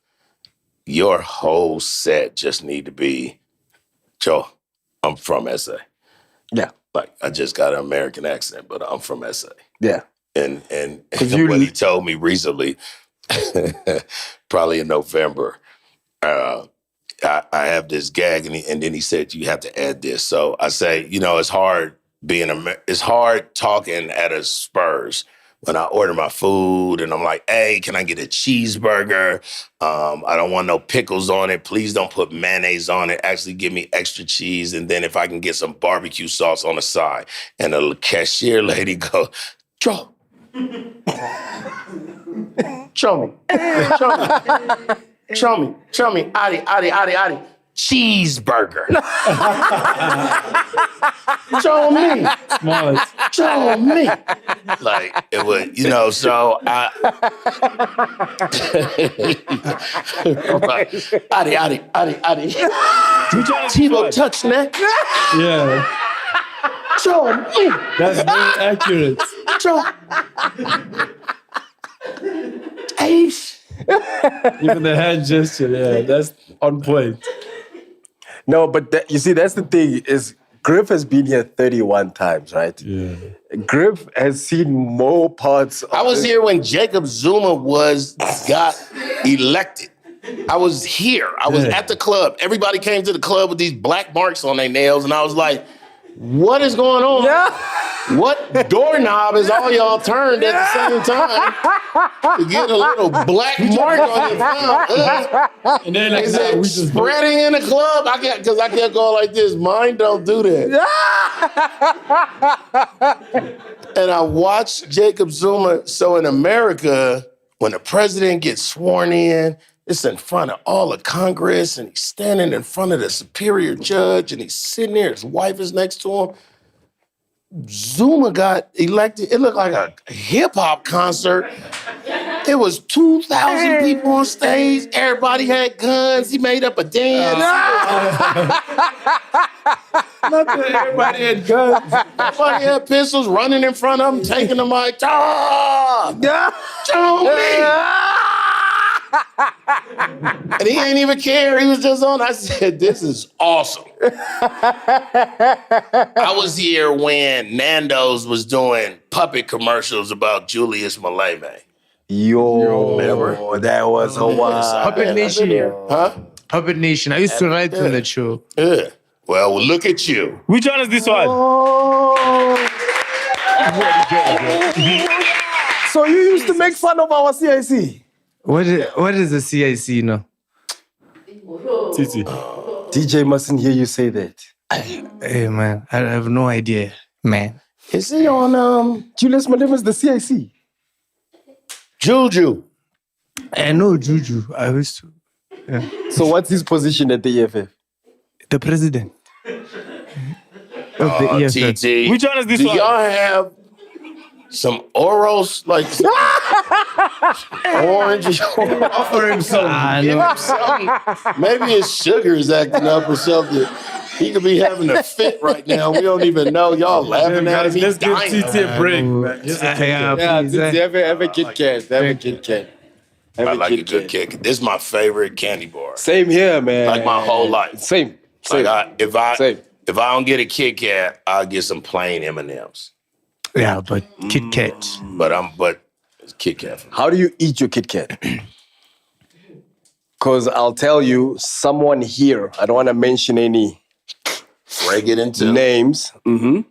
your whole set just need to be, Joe, I'm from SA. Yeah. I just got an American accent, but I'm from SA. Yeah. And what he told me recently, probably in November, I have this gag, and then he said, you have to add this. So I say, it's hard it's hard talking at a Spurs when I order my food and I'm like, hey, can I get a cheeseburger? I don't want no pickles on it. Please don't put mayonnaise on it. Actually give me extra cheese. And then if I can get some barbecue sauce on the side. And the cashier lady goes, Joe. Show me. Adi. Cheeseburger. Show me. Smart. Show me. It would, so I. Adi. T-Bo touch neck. Yeah. Show me. That's very accurate. Show. Ace. Even the hand gesture, yeah, that's on point. No, but you see, that's the thing is Griff has been here 31 times, right? Yeah. Griff has seen more parts. I was here when Jacob Zuma got elected. I was here. I was at the club. Everybody came to the club with these black marks on their nails, and I was like, what is going on? Yeah. What doorknob is all y'all turned at the same time to get a little black mark on your thumb? And then Is it spreading in the club? Because I can't go like this. Mine don't do that. And I watched Jacob Zuma. So in America, when the president gets sworn in, it's in front of all of Congress, and he's standing in front of the superior judge, and he's sitting there. His wife is next to him. Zuma got elected. It looked like a hip-hop concert. It was 2,000 people on stage. Everybody had guns. He made up a dance. Not that everybody had guns. Everybody had pistols running in front of him, taking the mic. Show me. And he ain't even care. He was just on. I said, this is awesome. I was here when Nando's was doing puppet commercials about Julius Maleme. Yo, that was a wild. Puppet Nation. Huh? Puppet Nation. I used to write on that show. Yeah. Well, look at you. Which one is this one? So you used to make fun of our CIC? What is the CIC now? Titi. DJ mustn't hear you say that. Hey man, I have no idea, man. Is he on Julius Maleme's the CIC. Juju? I know Juju. I used to. So what's his position at the EFF? The president of the EFF. TT. Which one is this Do one? y'all have some Oros, like some orange? Offer him some. Give him something. Maybe his sugar is acting up or something. He could be having a fit right now. We don't even know. Y'all laughing at him. Let's He's give dying. TT a break, man. Just a Yeah, please, Have a Kit Kat. Have a Kit Kat. I like a good kick. This is my favorite candy bar. Same here, man. Like my whole life. Same. Like if I Same. don't get a Kit Kat, I'll get some plain M&Ms. Yeah, but Kit Kat. But it's Kit Kat. How do you eat your Kit Kat? Because I'll tell you, someone here, I don't want to mention any Break it into names. Mm-hmm.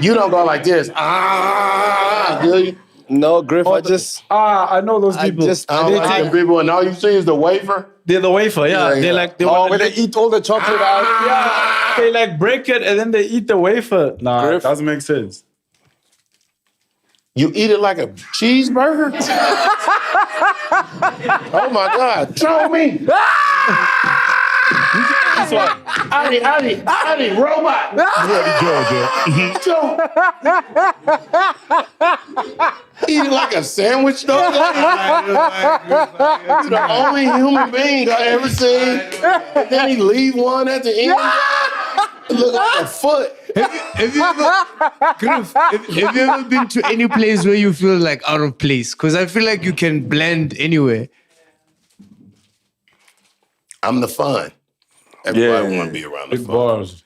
You don't go like this. Do you? No, Griff, I know those people. just, I don't like them people, and all you see is the wafer. They're the wafer, yeah. Yeah, They yeah. like they oh, want when they eat all the chocolate out. they like break it and then they eat the wafer. Nah, Griff. it doesn't make sense. You eat it like a cheeseburger? Oh my God, show me. This one. Adi, robot. Eat it like a sandwich, though. You're the only human being I ever seen. And then he leave one at the end. It look like a foot. Have you ever been to any place where you feel like out of place? Because I feel like you can blend anywhere. I'm the fun. Everybody want to be around the Big fun. bars.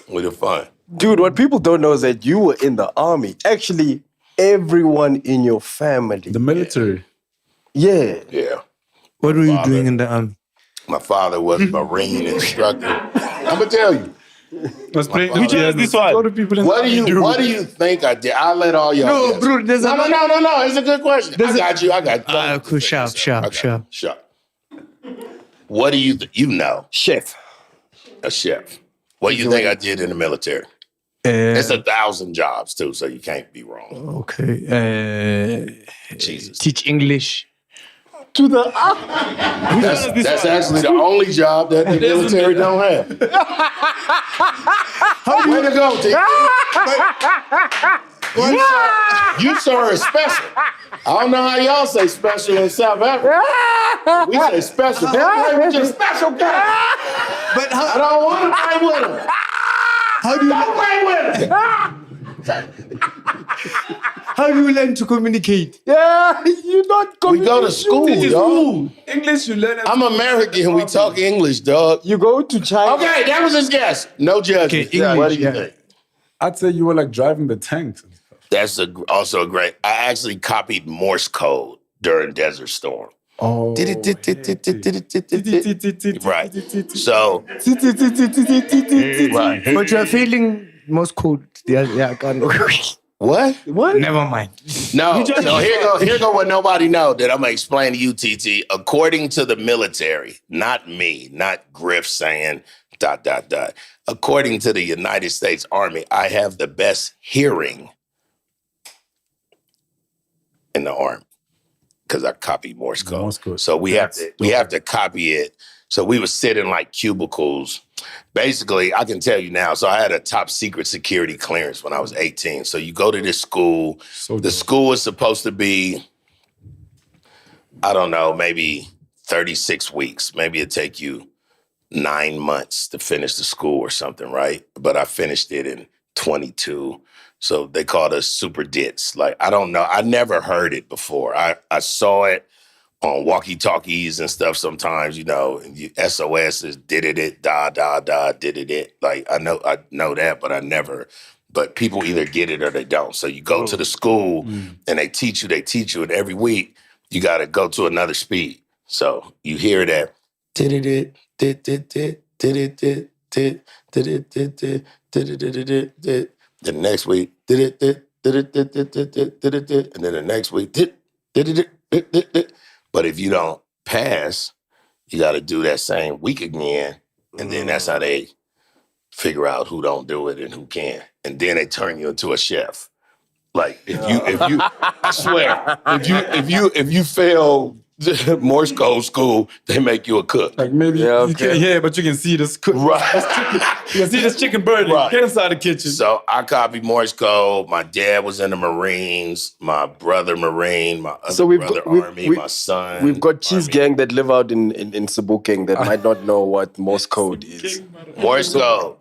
With the fun. Dude, what people don't know is that you were in the army. Actually, everyone in your family. The military. Yeah. Yeah. What were you doing in the army? My father was a Marine instructor. I'm gonna tell you. Let's play. Which one is this one? What do you think I did? I'll let all y'all No, guess. bro, there's No. It's a good question. I got you. Cool, sharp. What do you you know? Chef. A chef. What do you think I did in the military? It's 1,000 jobs too, so you can't be wrong. Okay. Jesus. Teach English. To the That's actually the only job that the military don't have. Way to go, T. You sir is special. I don't know how y'all say special in South Africa. We say special. Don't play with your special guy. But I don't want to play with him. how do you Don't play with him. how do you learn to communicate? Yeah, you don't We go to school, dog. English, you learn. I'm American. We talk English, dog. You go to China. Okay, that was his guess. No judgment. Okay, English, What do you yeah. think? I'd say you were like driving the tanks. That's also a great. I actually copied Morse code during Desert Storm. Oh. Right. So, right. But you're failing most code. Yeah, I can't. What? Never mind. No, here go what nobody know that I'm gonna explain to you, TT. According to the military, not me, not Griff saying ... According to the United States Army, I have the best hearing in the Army because I copied Morse code. Morse code. So we have to copy it. So we would sit in like cubicles. Basically, I can tell you now. So I had a top secret security clearance when I was 18. So you go to this school. The school is supposed to be, I don't know, maybe 36 weeks. Maybe it'd take you 9 months to finish the school or something, right? But I finished it in 22. So they called us super dits. Like, I don't know. I never heard it before. I saw it on walkie-talkies and stuff sometimes, you know, and SOS is did it, da, da, da, did it. Like, I know that, but people either get it or they don't. So you go to the school and they teach you, and every week you got to go to another speed. So you hear that, did it, did it. The next week, did it, and then the next week, did it. But if you don't pass, you got to do that same week again, and then that's how they figure out who don't do it and who can, and then they turn you into a chef. Like if you, I swear, if you fail Morse code school, they make you a cook. Like maybe you can't hear, but you can see this cook. Right. You can see this chicken burning. Right. Get inside the kitchen. So I copied Morse code. My dad was in the Marines. My brother Marine. My other brother Army. My son. We've got Cheese Gang that live out in Sebokeng that might not know what Morse code is. Morse code.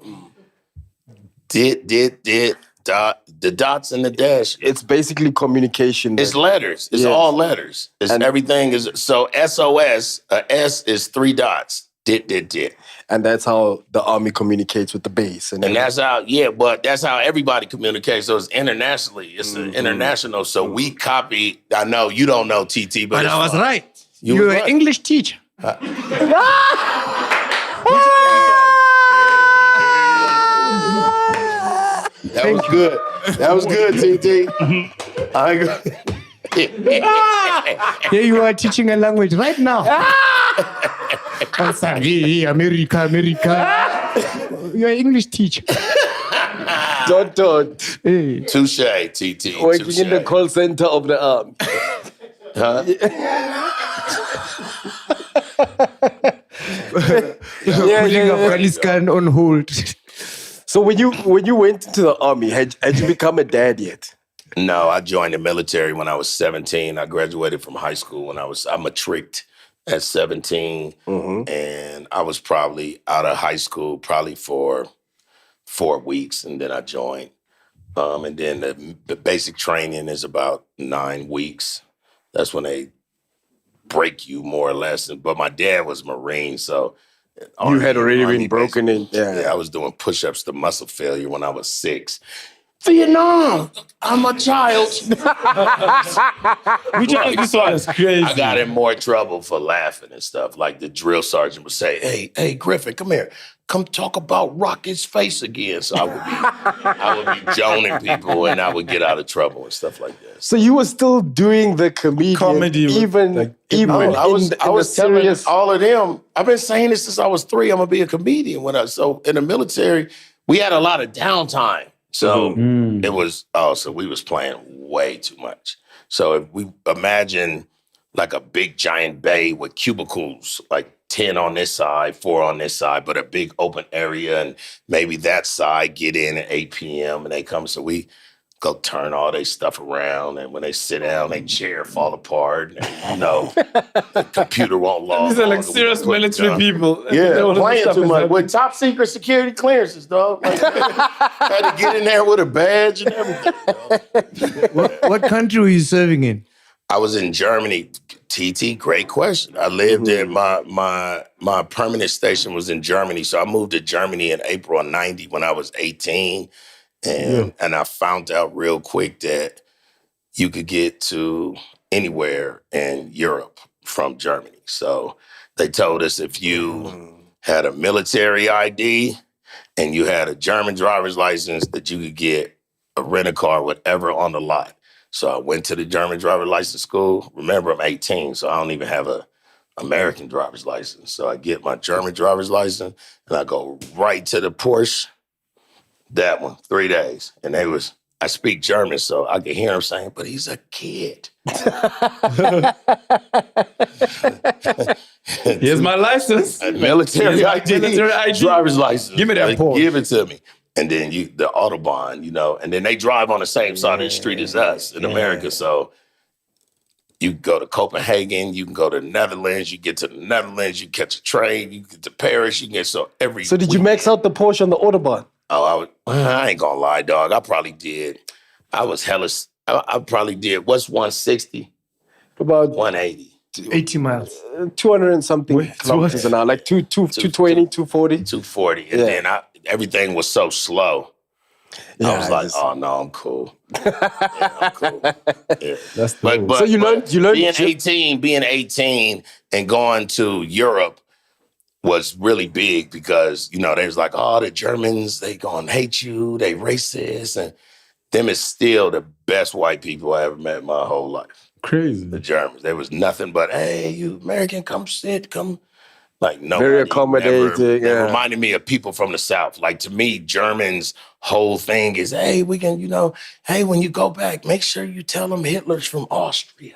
Did. Dot, the dots and the dash. It's basically communication. It's letters. It's all letters. And everything is so SOS. S is 3 dots. Did. And that's how the army communicates with the base. And that's how, but that's how everybody communicates. So it's internationally. It's international. So we copy. I know you don't know TT, but I was right. You're an English teacher. That was good. That was good, TT. Here you are teaching a language right now. I'm sorry, America. You're an English teacher. Dot. Hey. Touche, TT. Working in the call center of the army. Huh? Putting Afghanistan on hold. So when you went into the army, had you become a dad yet? No, I joined the military when I was 17. I graduated from high school when I matriculed at 17. And I was probably out of high school probably for 4 weeks, and then I joined. And then the basic training is about 9 weeks. That's when they break you more or less. But my dad was Marine, so you had already been broken in. Yeah, I was doing push-ups to muscle failure when I was 6. Vietnam, I'm a child. That's crazy. I got in more trouble for laughing and stuff. Like the drill sergeant would say, hey, Griffin, come here. Come talk about Rocket's face again. So I would be joning people, and I would get out of trouble and stuff like that. So you were still doing the comedy, even I was telling all of them. I've been saying this since I was 3. I'm gonna be a comedian. So in the military, we had a lot of downtime. So it was so we was playing way too much. So if we imagine like a big giant bay with cubicles, like 10 on this side, 4 on this side, but a big open area, and maybe that side get in at 8 p.m. and they come. So we go turn all their stuff around, and when they sit down, their chair fall apart, and the computer won't log. These are like serious military people. Yeah, playing too much with top secret security clearances, dog. Like, had to get in there with a badge and everything. What country were you serving in? I was in Germany. TT, great question. I lived in my permanent station was in Germany, so I moved to Germany in April of '90 when I was 18. And I found out real quick that you could get to anywhere in Europe from Germany. So they told us if you had a military ID and you had a German driver's license, that you could get a rent-a-car, whatever, on the lot. So I went to the German driver's license school. Remember, I'm 18, so I don't even have a American driver's license. So I get my German driver's license, and I go right to the Porsche. That one, 3 days. And I speak German, so I could hear him saying, but he's a kid. Here's my license. Military ID. Driver's license. Give me that Porsche. Give it to me. And then the Autobahn, and then they drive on the same side of the street as us in America. So You can go to Copenhagen. You can go to the Netherlands. You get to the Netherlands. You catch a train. You get to Paris. You get So did you max out the Porsche on the Autobahn? Oh, I ain't gonna lie, dog. I probably did. I was hella. I probably did. What's 160? About 180. 80 miles. 200 and something kilometers an hour, like 220, 240. 240. And then everything was so slow. I was like, oh no, I'm cool. I'm cool. Yeah. That's but so you learned being 18 and going to Europe was really big because, they was like, oh, the Germans, they gonna hate you, they racist, and them is still the best white people I ever met in my whole life. Crazy. The Germans. There was nothing but, hey, you American, come sit, come. Like, no. Very accommodating. It reminded me of people from the South. Like, to me, Germans' whole thing is, hey, we can, hey, when you go back, make sure you tell them Hitler's from Austria.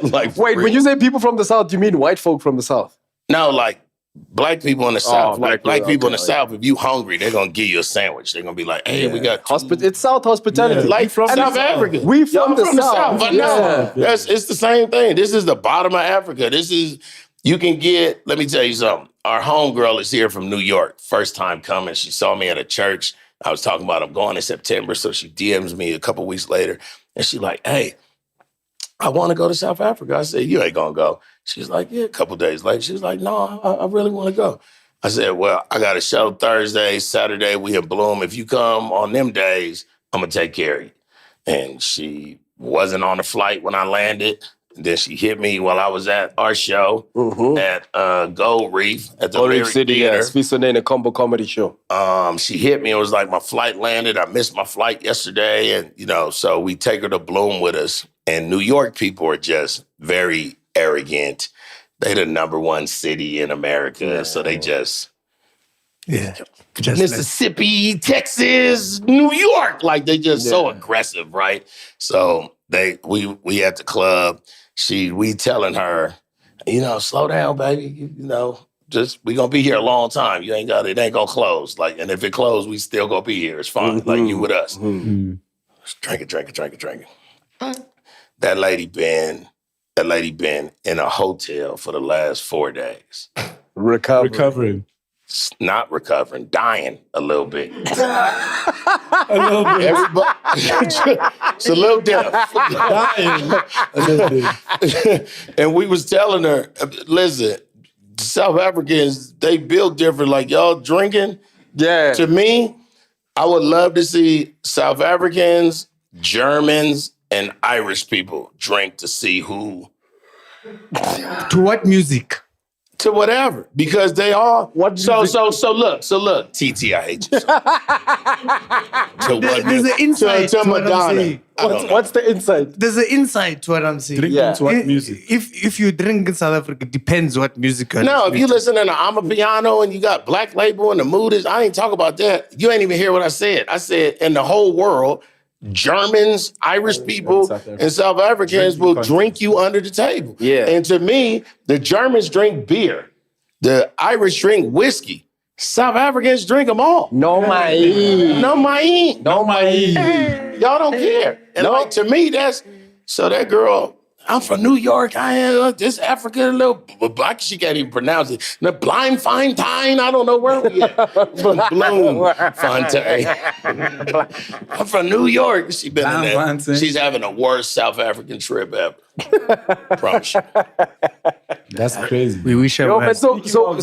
Like, wait, when you say people from the South, you mean white folk from the South? No, like black people in the South. Black people in the South, if you hungry, they're going to give you a sandwich. They're going to be like, hey, we got... It's South hospitality. Yeah. Like from South Africa. We from the South. But no, it's the same thing. This is the bottom of Africa. You can get, let me tell you something. Our homegirl is here from New York. First time coming. She saw me at a church. I was talking about I'm going in September. So she DMs me a couple weeks later. And she like, hey, I want to go to South Africa. I said, you ain't going to go. She's like, yeah, a couple days later. She's like, no, I really want to go. I said, well, I got a show Thursday, Saturday, we in Bloom. If you come on them days, I'm going to take care of you. And she wasn't on the flight when I landed. And then she hit me while I was at our show at Gold Reef at the Lyric City, Theater. Switzerland, a combo comedy show. She hit me. It was like my flight landed. I missed my flight yesterday. And, so we take her to Bloom with us. And New York people are just very arrogant. They the number one city in America. So they just Mississippi, Texas, New York. Like they just so aggressive, right? So we at the club. We telling her, slow down, baby. Just we gonna be here a long time. It ain't gonna close. Like, and if it closed, we still gonna be here. It's fine. Like you with us. Drink it. That lady been in a hotel for the last 4 days. Recovering. Not recovering, dying a little bit. A little bit. Everybody, it's a little deaf. Dying. A little bit. And we was telling her, listen, South Africans, they build different. Like y'all drinking. Yeah. To me, I would love to see South Africans, Germans, and Irish people drink to see who. To what music? To whatever, because they all. So look, TT, I hate you. There's an insight to to what I'm Madonna. saying. What's the insight? There's an insight to what I'm saying. Drinking to what music? If you drink in South Africa, it depends what music you're No, if listening you to. listen to the I'm a Piano and you got Black Label and the mood is, I ain't talk about that. You ain't even hear what I said. I said in the whole world, Germans, Irish people, and South Africans will drink you under the table. Yeah. And to me, the Germans drink beer. The Irish drink whiskey. South Africans drink them all. No, my. Y'all don't care. And like, to me, so that girl, I'm from New York. I am this Africa, little black. She can't even pronounce it. The blind Fontaine. I don't know where we at. From Bloom Fontaine. I'm from New York. She been in there. Fontaine. She's having the worst South African trip ever. Promise you. That's crazy. We wish I Yo, man, was.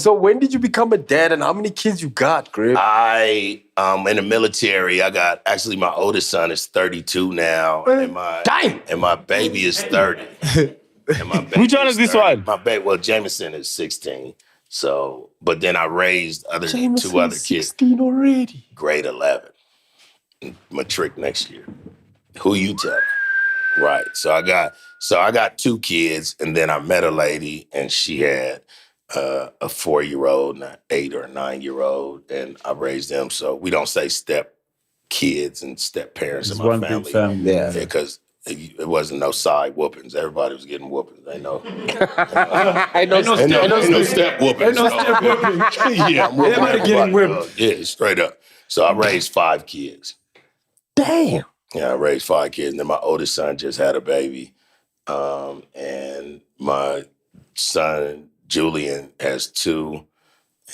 so when did you become a dad and how many kids you got, Griff? I in the military. I got actually my oldest son is 32 now, and my baby is 30. And my baby Which one is this 30. one? My baby, well, Jameson is 16. So, but then I raised two other kids. 16 already. Grade 11, matric next year. Who you tell? Right. So I got 2 kids, and then I met a lady, and she had a 4-year-old and an 8 or 9-year-old, and I raised them. So we don't say step kids and step parents in my one family. big family. Yeah. Because it wasn't no side whoopings. Everybody was getting whoopings. Ain't no step whoopings. Yeah, I'm whooping Everybody getting everybody, whipped. dog. Yeah, straight up. So I raised 5 kids. Damn. I raised 5 kids. And then my oldest son just had a baby. And my son, Julian, has 2.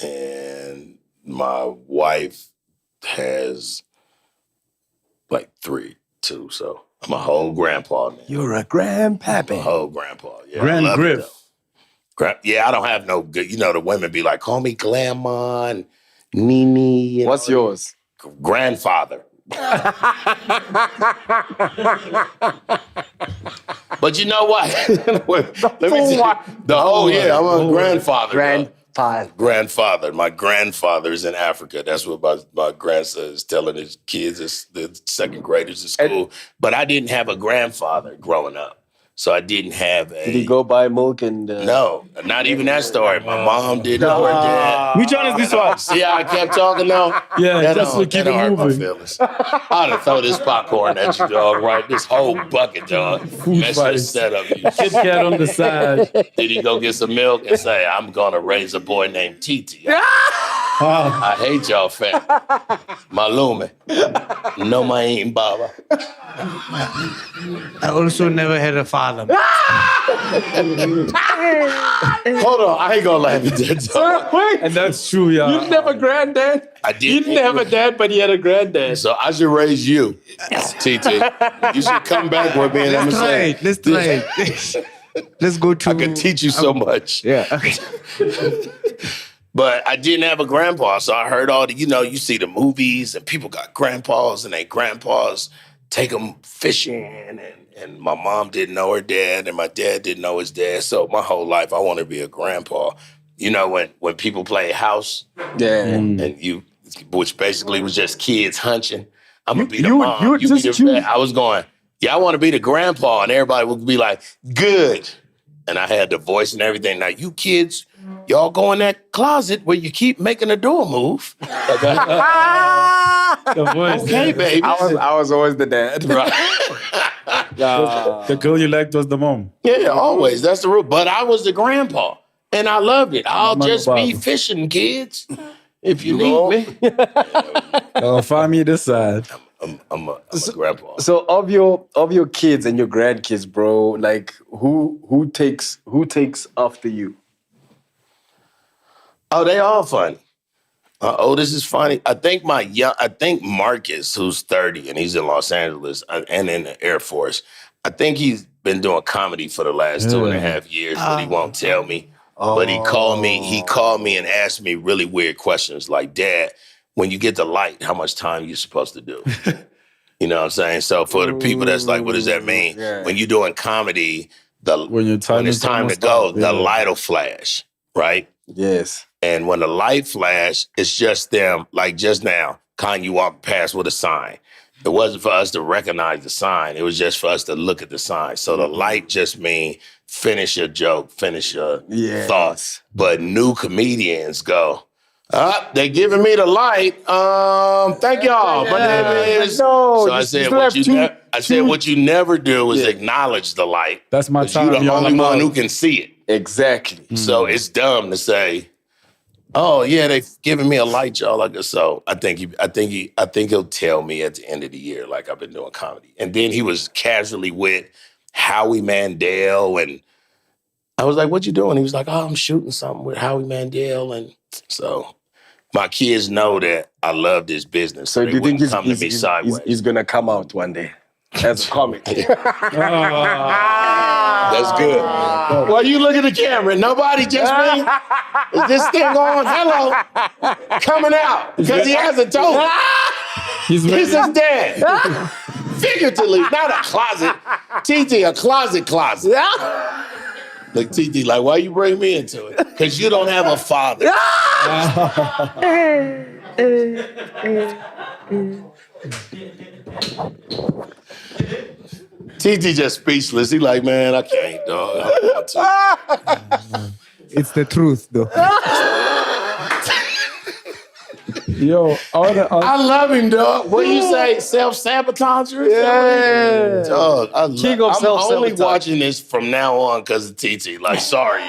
And my wife has like 3, 2. So I'm a whole grandpa now. You're a grandpappy. I'm a whole grandpa. Yeah, Grand I love it, Griff. though. Yeah, I don't have no good. You know, the women be like, call me Grandma and Nini. And What's yours? Grandfather. But you know what? Let me tell you. I'm a grandfather. Grandfather. My grandfather is in Africa. That's what my grandson is telling his kids, the 2nd graders in school. But I didn't have a grandfather growing up. So I didn't have a... Did he go buy milk and... No, not even that story. My mom didn't know her dad. Which one is this one? See how I kept talking though? Yeah, that just to keep that it hurt my moving. feelings. I'd have thrown this popcorn at you, dog, right? This whole bucket, dog. That's fight. your setup. You. Kit Kat on the side. Did he go get some milk and say, I'm going to raise a boy named Titi? I hate y'all fam. Malume. No, my ain't Baba. I also never had a father. Hold on, I ain't gonna laugh at that, dog. And that's true, yeah. You didn't have a granddad? I did. You didn't have a dad, but he had a granddad. So I should raise you, TT. You should come back with me and I'm gonna say, Let's try it. Let's go to... I can teach you so much. Yeah. But I didn't have a grandpa, so I heard all the, you see the movies and people got grandpas and they grandpas take them fishing and my mom didn't know her dad and my dad didn't know his dad. So my whole life I wanted to be a grandpa. You know, when people play house and which basically was just kids hunching, I'm going to be the mom. You be the dad. I was going, I want to be the grandpa. And everybody would be like, good. And I had the voice and everything. Now, you kids, y'all go in that closet where you keep making the door move. The voice. Okay, baby. I was always the dad. Right. The girl you liked was the mom. Yeah, always. That's the rule. But I was the grandpa, and I loved it. I'll just be fishing, kids, if you need me. Find me this side. I'm a grandpa. So of your kids and your grandkids, bro, like who takes after you? Oh, they all funny. Oldest is funny. I think Marcus, who's 30 and he's in Los Angeles and in the Air Force, I think he's been doing comedy for the last 2.5 years, but he won't tell me. But he called me and asked me really weird questions like, Dad, when you get the light, how much time you supposed to do? You know what I'm saying? So for the people that's like, what does that mean? Yeah. When you're doing comedy, when it's time to go, the light will flash, right? Yes. And when the light flash, it's just them, like just now, Kanye walked past with a sign. It wasn't for us to recognize the sign. It was just for us to look at the sign. So the light just means finish your joke, finish your thoughts. But new comedians go, they giving me the light. Thank y'all. My name is... So I said, what you never do is acknowledge the light. That's my time. You're the only one who can see it. Exactly. So it's dumb to say, oh yeah, they giving me a light, y'all. Like so, I think he'll tell me at the end of the year, like I've been doing comedy. And then he was casually with Howie Mandel, and I was like, "What you doing?" He was like, "Oh, I'm shooting something with Howie Mandel." And so my kids know that I love this business. So they do you think come to me sideways? he's gonna come out one day as a comic? That's good. Well, you look at the camera. Nobody, just me. Is this thing on? Hello. Coming out. Because he hasn't told me. He's just dead. Figuratively, not a closet. TT, a closet. Like, TT, like, why you bring me into it? Because you don't have a father. TT just speechless. He like, man, I can't, dog. I don't want to. It's the truth, though. Yo, I love him, dog. What do you say? Self-sabotager? Yeah. Dog, King of I'm self-sabotage. only watching this from now on because of TT. Like, sorry.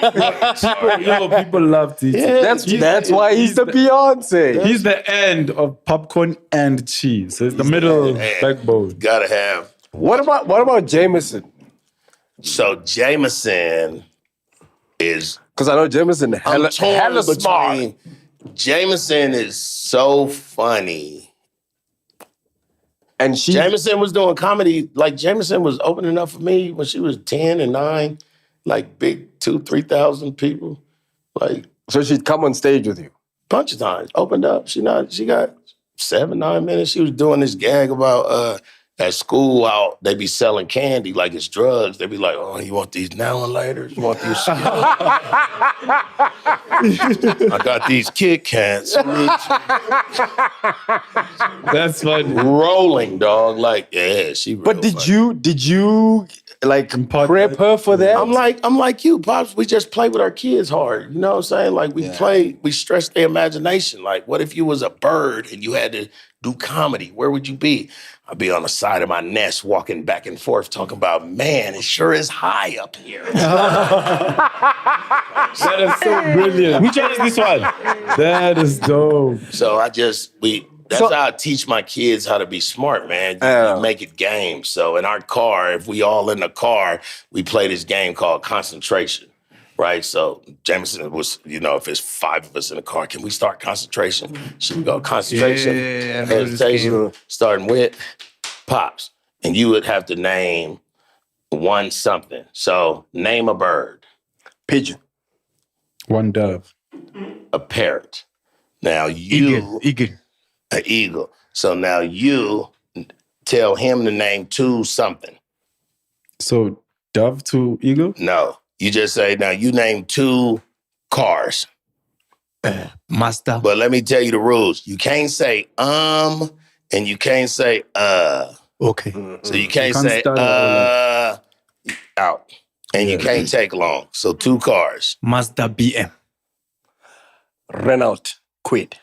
yo, people love TT. Yeah, That's why he's the Beyonce. He's the end of popcorn and cheese. So it's the middle backbone. Gotta have. What about Jameson? So Jameson is Because I know Jameson hella smart. between. Jameson is so funny. And she Jameson was doing comedy. Like, Jameson was opening up for me when she was 10 and 9. Like, big 2,000-3,000 people. Like, so she'd come on stage with you. bunch of times. Opened up. She got 7-9 minutes. She was doing this gag about at school out, they be selling candy like it's drugs. They be like, oh, you want these now and later? You want these? I got these Kit Kats. That's funny. Rolling, dog. Like, yeah, she real But did you like Impart prep that. her for that? I'm like you, Pops. We just play with our kids hard. You know what I'm saying? Like, we stretch their imagination. Like, what if you was a bird and you had to do comedy? Where would you be? I'd be on the side of my nest walking back and forth talking about, man, it sure is high up here. That is so brilliant. Which one is this one? That is dope. So that's how I teach my kids how to be smart, man. You make it games. So in our car, if we all in the car, we play this game called concentration, right? So Jameson was, if it's 5 of us in the car, can we start concentration? Should we go concentration, hesitation, starting with Pops? And you would have to name one something. So name a bird. Pigeon. One dove. A parrot. Now you... Eagle. An eagle. So now you tell him to name 2 something. So dove to eagle? No. You just say, now you name 2 cars. Mazda. But let me tell you the rules. You can't say and you can't say Okay. So you can't say start out. And you can't take long. So 2 cars. Mazda BM. Renault Kwid.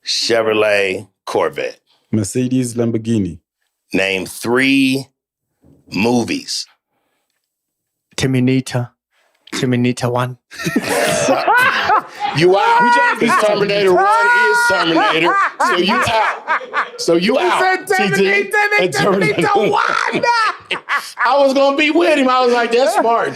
Chevrolet Corvette. Mercedes Lamborghini. Name 3 movies. Terminator 1. You out. Because Terminator 1 is Terminator. So you out. Terminator 1. I was going to be with him. I was like, that's smart.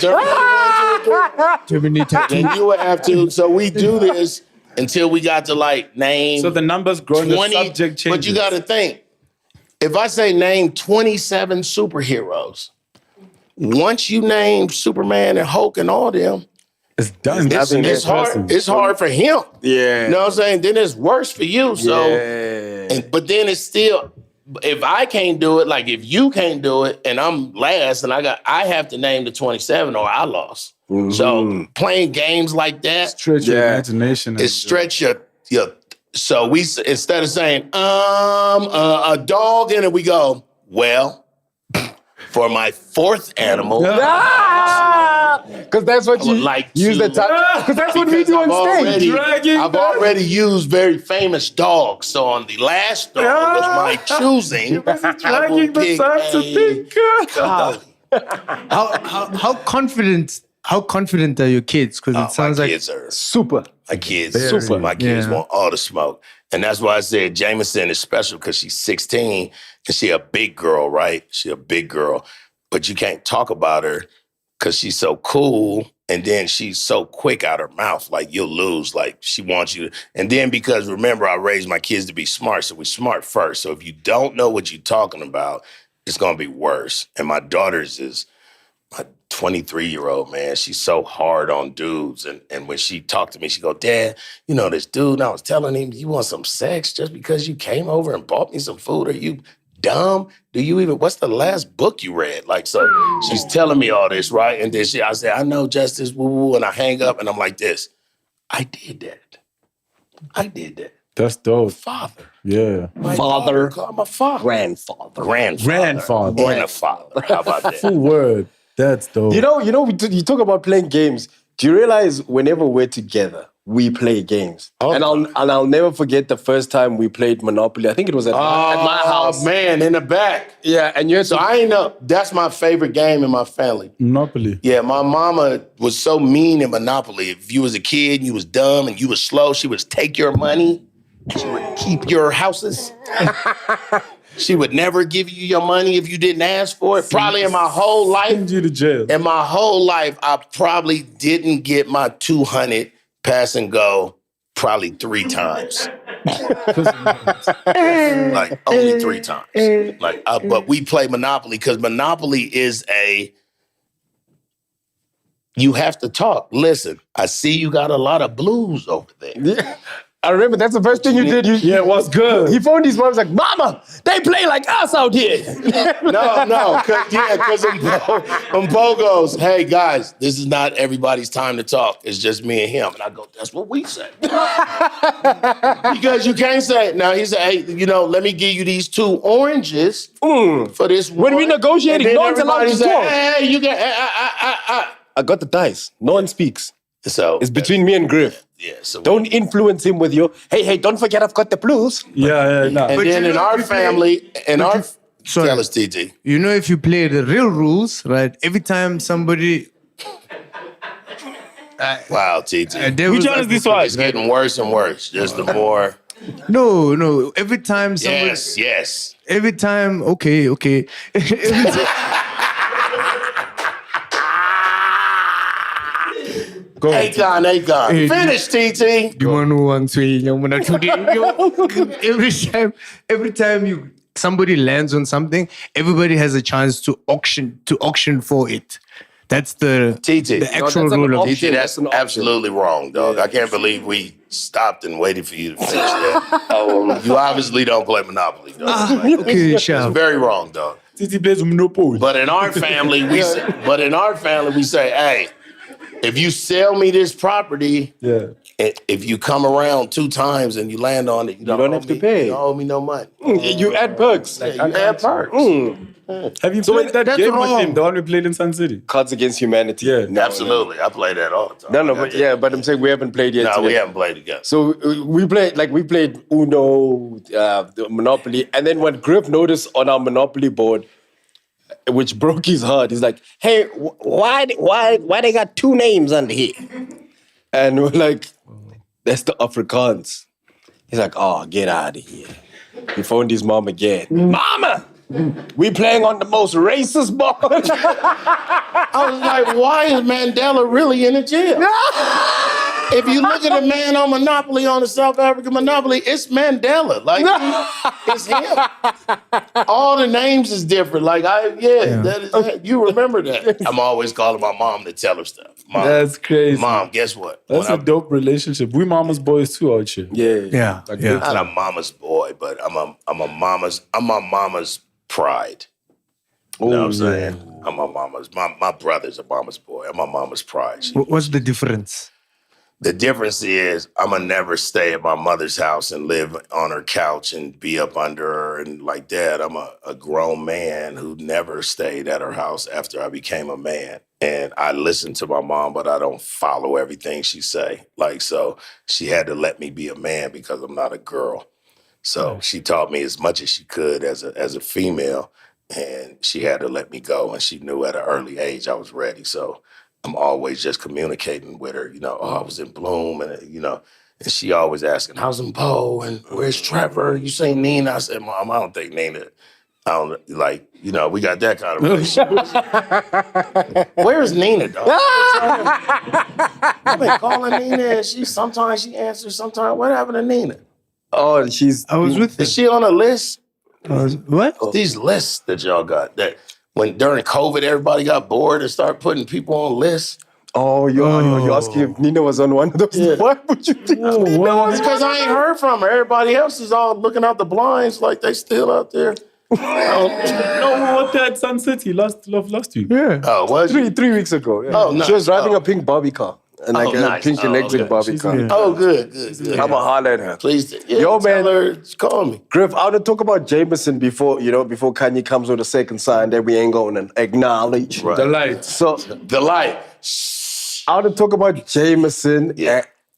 Terminator 2. Then you would have to. So we do this until we got to name. So the numbers grow, 20, the subject changes. But you got to think. If I say name 27 superheroes, once you name Superman and Hulk and all them, it's done. it's hard. It's hard for him. Yeah. You know what I'm saying? Then it's worse for you. So, but then it's still, if I can't do it, like if you can't do it, and I'm last, and I have to name the 27, or I lost. Mm-hmm. So playing games like that, Stretch your imagination. it stretch your. So we, instead of saying a dog, and then we go, well, for my 4th animal. Because that's what you use the time. Because that's what we do on stage. I've already used very famous dogs. So on the last dog of my choosing, dragging the time to think. How confident are your kids? Because it sounds my like kids are Super. my kids. Very. My kids Yeah. want all the smoke. And that's why I said Jameson is special, because she's 16 and she a big girl, right? She a big girl. But you can't talk about her because she's so cool, and then she's so quick out her mouth. Like, you'll lose. Like, she wants you to. And then because, remember, I raised my kids to be smart, so we smart first. So if you don't know what you're talking about, it's going to be worse. And my daughter's is my 23-year-old, man. She's so hard on dudes. And when she talked to me, she go, Dad, this dude, and I was telling him, you want some sex just because you came over and bought me some food? Are you dumb? What's the last book you read? So she's telling me all this, right? And then I said, I know, Justice, woo-woo, and I hang up, and I'm like this. I did that. That's dope. Father. Yeah. My Father. I'm a father. Grandfather. Grandfather. And a father. How about that? Full word. That's dope. You talk about playing games. Do you realize whenever we're together, we play games. Okay. And I'll never forget the first time we played Monopoly. I think it was at my house. Oh, man, in the back. Yeah, and you had So I ain't know. That's my favorite game in my family. Monopoly. Yeah, my mama was so mean in Monopoly. If you was a kid and you was dumb and you was slow, she would take your money. She would keep your houses. She would never give you your money if you didn't ask for it. Probably in my whole life. Send you to jail. In my whole life, I probably didn't get my 200 pass and go probably 3 times. Like only 3 times. Like, but we play Monopoly because Monopoly is you have to talk. Listen, I see you got a lot of blues over there. Yeah. I remember that's the first thing you did. Yeah, it was good. He phoned his mom. He was like, "Mama, they play like us out here." No, because Mpo goes, "Hey guys, this is not everybody's time to talk. It's just me and him." And I go, "That's what we say." Because you can't say, now he said, "Hey, let me give you these 2 oranges for this one." When we negotiating, And then no one's allowed to everybody talk. say, "Hey, you get I got the dice. No one speaks. So It's between me and Griff. yeah. So Don't influence him with your, hey, don't forget I've got the blues. Yeah, nah. and But then you in know, our if you play- family, Sorry. tell us, TT. You know, if you play the real rules, right? Every time somebody, Wow, TT. Which one is this one? It's getting worse and worse. Just the more. No. Every time somebody, Yes. every time, okay. Go ahead. Akon. Hey, Finish, TT. You want to one swing? You want to every time somebody lands on something, everybody has a chance to auction for it. That's the TT. the actual that's an rule of option. it. TT, that's an option. absolutely wrong, dog. I can't believe we stopped and waited for you to finish that. You obviously don't play Monopoly, dog. Okay, It's sure. very wrong, dog. TT plays Monopoly. But in our family, we say, hey, if you sell me this property, Yeah. if you come around 2 times and you land on it, you don't have to pay. You don't owe me no money. You add perks. Yeah, you add perks. Have you played that that's game with wrong. him, the one we played in Sun City? Cards Against Humanity. Yeah. Absolutely. I play that all the time. But I'm saying we haven't played yet. No, today. we haven't played together. So we played Uno, the Monopoly, and then when Griff noticed on our Monopoly board, which broke his heart, he's like, "Hey, why they got 2 names under here?" And we're like, "That's the Afrikaans." He's like, "Oh, get out of here." He phoned his mom again. "Mama, we playing on the most racist board." I was like, why is Mandela really in the jail? If you look at a man on Monopoly, on the South African Monopoly, it's Mandela. Like, it's him. All the names is different. Like, you remember that. I'm always calling my mom to tell her stuff. Mom, That's crazy. Mom, guess what? That's a dope relationship. We mama's boys too out here. Yeah. Not a mama's boy, but I'm my mama's pride. You know what I'm saying? I'm my mama's. My brother's a mama's boy. I'm my mama's pride. What's the difference? The difference is I'ma never stay at my mother's house and live on her couch and be up under her and like that. I'm a grown man who never stayed at her house after I became a man. And I listen to my mom, but I don't follow everything she say. Like, so she had to let me be a man because I'm not a girl. So she taught me as much as she could as a female, and she had to let me go. And she knew at an early age I was ready. So I'm always just communicating with her, I was in Bloom and, and she always asking, how's Mpo and where's Trevor? You say Nina? I said, Mom, I don't think Nina, we got that kind of relationship. Where's Nina, dog? I've been calling Nina and sometimes she answers, sometimes, what happened to Nina? Oh, I was with her. Is she on a list? What? These lists that y'all got, that when during COVID, everybody got bored and started putting people on lists. Oh, you're asking if Nina was on one of those? Yeah. What would you think? No, it's because I ain't heard from her. Everybody else is all looking out the blinds like they still out there. No, we were there at Sun City last week. Yeah. Oh, was you? 3 weeks ago. Yeah. Oh, nice. She was driving a pink Barbie car. And like a nice. pink electric okay. Barbie car. Oh, good. I'm a holler at her. Please, Yo, man. tell her, call me. Griff, I want to talk about Jameson before Kanye comes with a second sign that we ain't going to acknowledge. Right. The lights. So The light. I want to talk about Jameson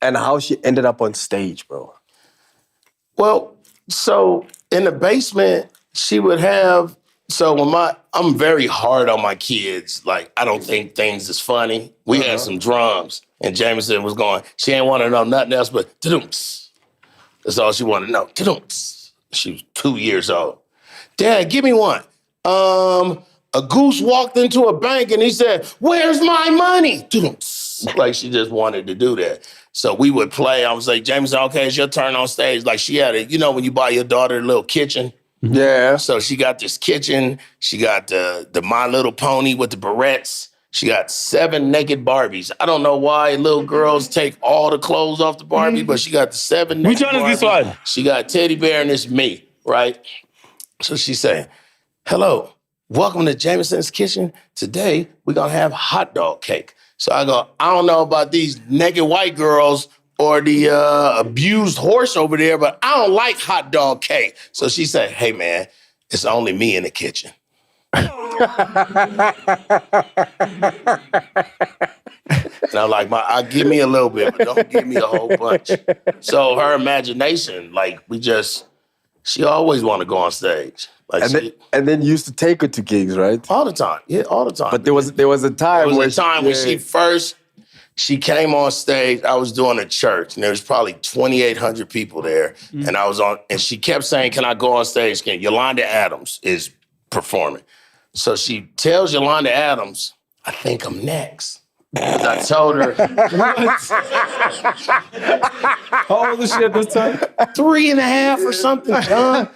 and how she ended up on stage, bro. Well, so in the basement, she would have. So when I'm very hard on my kids. Like, I don't think things is funny. We had some drums, and Jameson was going, she ain't want to know nothing else but ta-doom-ts. That's all she wanted to know. Ta-doom-ts. She was 2 years old. Dad, give me one. A goose walked into a bank and he said, "Where's my money?" Ta-doom-ts. Like, she just wanted to do that. So we would play. I was like, Jameson, okay, it's your turn on stage. Like, she had when you buy your daughter a little kitchen. Yeah. So she got this kitchen. She got the My Little Pony with the barrettes. She got 7 naked Barbies. I don't know why little girls take all the clothes off the Barbie, but she got the 7 naked Which one is this Barbies. one? She got Teddy Bear and it's me, right? So she saying, "Hello, welcome to Jameson's Kitchen. Today, we're going to have hot dog cake." So I go, "I don't know about these naked white girls or the abused horse over there, but I don't like hot dog cake." So she said, "Hey, man, it's only me in the kitchen." And I'm like, "I give me a little bit, but don't give me a whole bunch." So her imagination, like, she always want to go on stage. Like, And then you used to take her to gigs, right? all the time. Yeah, all the time. But there was a time when she came on stage. I was doing a church, and there was probably 2,800 people there. And I was on, and she kept saying, "Can I go on stage?" Yolanda Adams is performing. So she tells Yolanda Adams, "I think I'm next." I told her, How old is she at this time? 3.5 or something, John.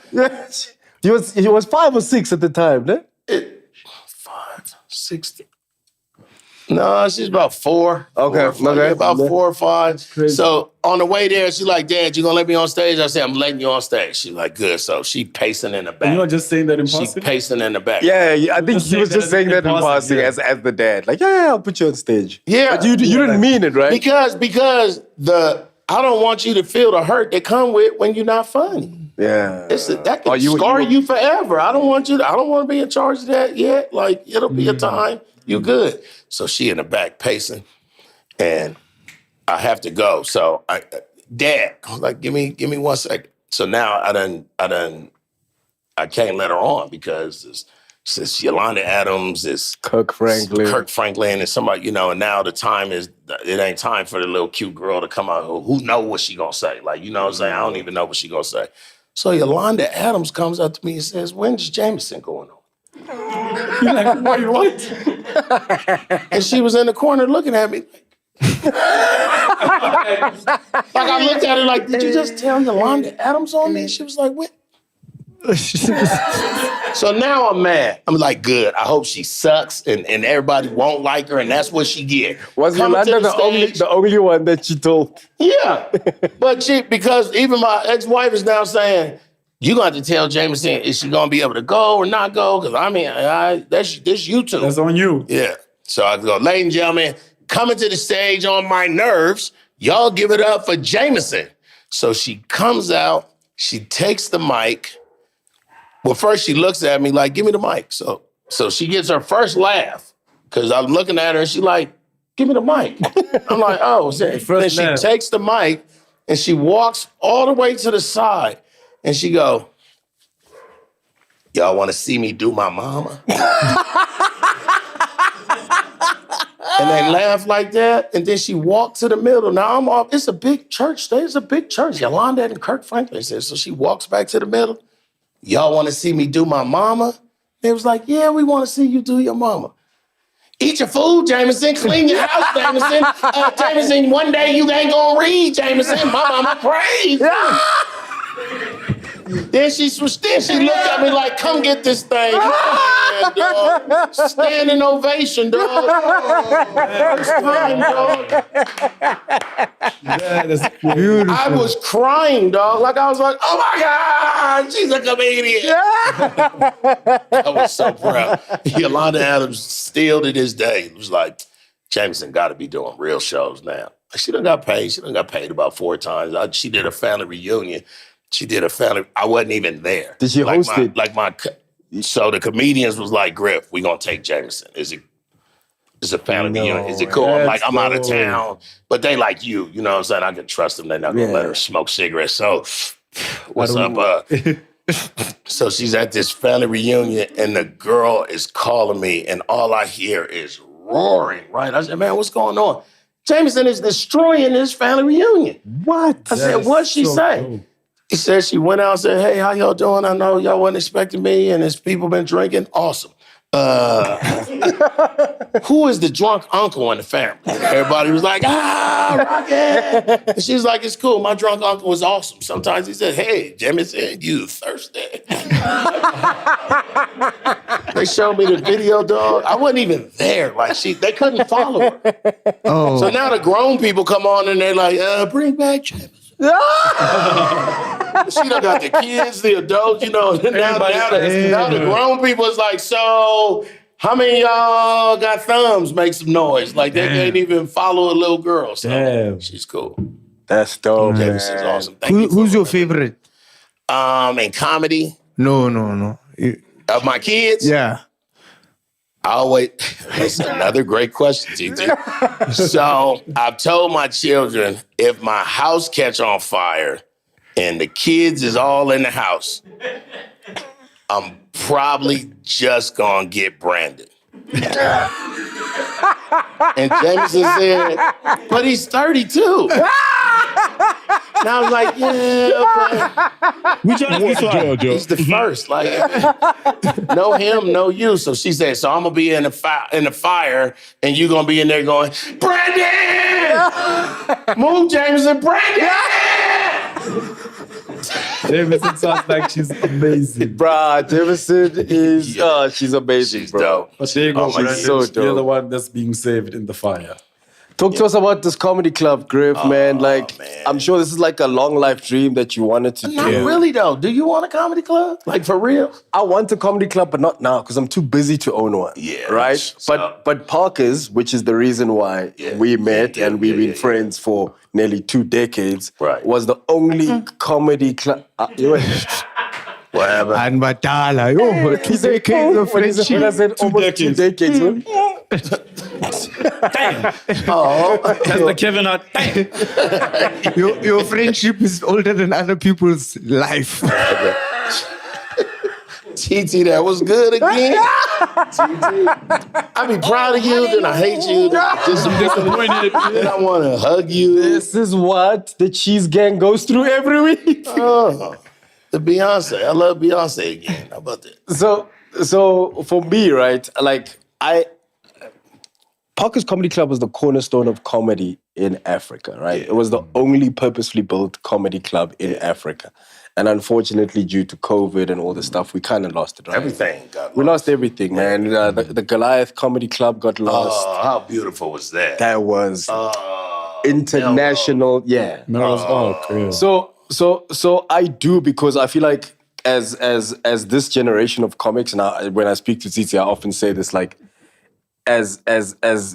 He was 5 or 6 at the time, ne? 5, 6. No, she's about 4. Okay, okay. About 4 or 5. So on the way there, she's like, "Dad, you gonna let me on stage?" I said, "I'm letting you on stage." She's like, "Good." So she pacing in the back. You're not just saying that in She's passing? pacing in the back. Yeah, I think he was just saying that in passing yeah. as the dad. Like, yeah, I'll put you on stage. Yeah. But you didn't mean it, right? Because I don't want you to feel the hurt that come with when you're not funny. Yeah. That can scar you forever. I don't want to be in charge of that yet. Like, it'll be a time. You good. So she in the back pacing, and I have to go. So Dad, I was like, give me 1 second. So now I can't let her on because it's Yolanda Adams, it's Kirk Franklin, and somebody, and now the time it ain't time for the little cute girl to come out who know what she gonna say. Like, you know what I'm saying? I don't even know what she gonna say. So Yolanda Adams comes up to me and says, "When's Jameson going on?" You're like, "Wait, what?" And she was in the corner looking at me like I looked at her like, "Did you just tell Yolanda Adams on me?" She was like, "What?" So now I'm mad. I'm like, good. I hope she sucks and everybody won't like her, and that's what she get. Was Yolanda the only one that she told? Yeah. But because even my ex-wife is now saying, "You got to tell Jameson, is she gonna be able to go or not go?" Because that's you two. That's on you. Yeah. So I go, "Ladies and gentlemen, coming to the stage on my nerves, y'all give it up for Jameson." So she comes out, she takes the mic. Well, first she looks at me like, "Give me the mic." So she gets her first laugh because I'm looking at her and she like, "Give me the mic." I'm like, "Oh." Then she takes the mic and she walks all the way to the side and she go, "Y'all want to see me do my mama?" And they laugh like that. And then she walked to the middle. Now I'm off. It's a big church. There's a big church. Yolanda and Kirk Franklin said. So she walks back to the middle. "Y'all want to see me do my mama?" They was like, "Yeah, we want to see you do your mama." "Eat your food, Jameson. Clean your house, Jameson. Jameson, one day you ain't gonna read, Jameson. My mama prays." Then she looked at me like, "Come get this thing." Yeah, dog. Standing ovation, dog. I was crying, dog. That is beautiful. I was crying, dog. Like, I was like, "Oh my God, she's a comedian." I was so proud. Yolanda Adams still to this day was like, "Jameson got to be doing real shows now." She done got paid. She done got paid about 4 times. She did a family reunion. I wasn't even there. Did she host it? So the comedians was like, "Griff, we gonna take Jameson." It's a family reunion. Is it cool? I'm like, I'm out of town, but they like you. You know what I'm saying? I can trust them. They're not gonna let her smoke cigarettes. So, what's up? So she's at this family reunion, and the girl is calling me, and all I hear is roaring. Right? I said, man, what's going on? Jameson is destroying this family reunion. What? I said, what'd she say? Cool. He said she went out and said, hey, how y'all doing? I know y'all wasn't expecting me, and there's people been drinking. Awesome. Who is the drunk uncle in the family? Everybody was like, Rocket. And she's like, it's cool. My drunk uncle was awesome. Sometimes he said, hey, Jameson, you thirsty? They showed me the video, dog. I wasn't even there. Like, they couldn't follow her. Oh. So now the grown people come on and they're like, bring back Jameson. She done got the kids, the adults, you know. Now the grown people is like, so how many of y'all got thumbs? Make some noise. Like they can't even follow a little girl. So she's cool. That's dope. Jameson's awesome. Who's your favorite? In comedy? No. Of my kids? Yeah. That's another great question, TT. So I've told my children, if my house catch on fire and the kids is all in the house, I'm probably just gonna get Brandon. And Jameson said, but he's 32. And I was like, which one is this one? He's the first. Like, no him, no you. So she said, so I'm gonna be in the fire, and you're gonna be in there going, Brandon! Move, Jameson, Brandon! Jameson sounds like she's amazing. Bruh, Jameson is, she's amazing, she's bro. dope. But there you go, She's so dope. You're the one that's being saved in the fire. Talk to us about this comedy club, Griff, man. Like, man. I'm sure this is like a long life dream that you wanted to do. Not really, though. Do you want a comedy club? Like, for real? I want a comedy club, but not now, because I'm too busy to own one. Yeah. Right? But Parker's, which is the reason why we met and we've been friends for nearly 2 decades, was the only comedy club. Whatever. And Batala. 2 decades of friendship. When I said almost 2 decades. Damn. Oh, that's the Kevin Hart. Damn. Your friendship is older than other people's life. TT, that was good again. TT, I be proud of you, then I hate you, then I'm disappointed, then I want to hug you. This is what the Cheese Gang goes through every week. The Beyonce. I love Beyonce again. How about that? So for me, right, like Parker's Comedy Club was the cornerstone of comedy in Africa, right? It was the only purposefully built comedy club in Africa. And unfortunately, due to COVID and all the stuff, we kind of lost it, right? Everything got lost. We lost everything, man. The Goliath Comedy Club got lost. Oh, how beautiful was that? That was international, Melrose Arc, yeah. So I do, because I feel like as this generation of comics, and when I speak to Titi, I often say this, like, as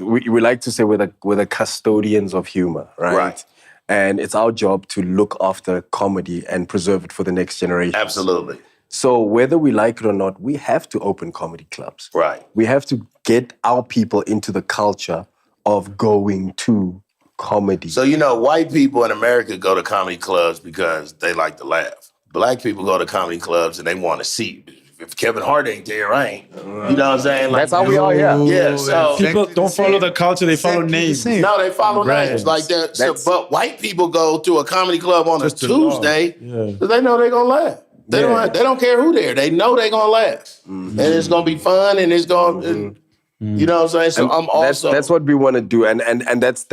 we like to say, we're the custodians of humor, right? And it's our job to look after comedy and preserve it for the next generation. Absolutely. So whether we like it or not, we have to open comedy clubs. Right. We have to get our people into the culture of going to comedy. So, white people in America go to comedy clubs because they like to laugh. Black people go to comedy clubs and they want to see. If Kevin Hart ain't there, I ain't. You know what I'm saying? Like, that's how we are here. Yeah, so people don't follow the culture, they follow names. No, they follow names like that. So, but white people go to a comedy club on a Tuesday because they know they're going to laugh. They don't care who there. They know they're going to laugh. And it's going to be fun and it's going to... You know what I'm saying? So I'm also... That's what we want to do. And that's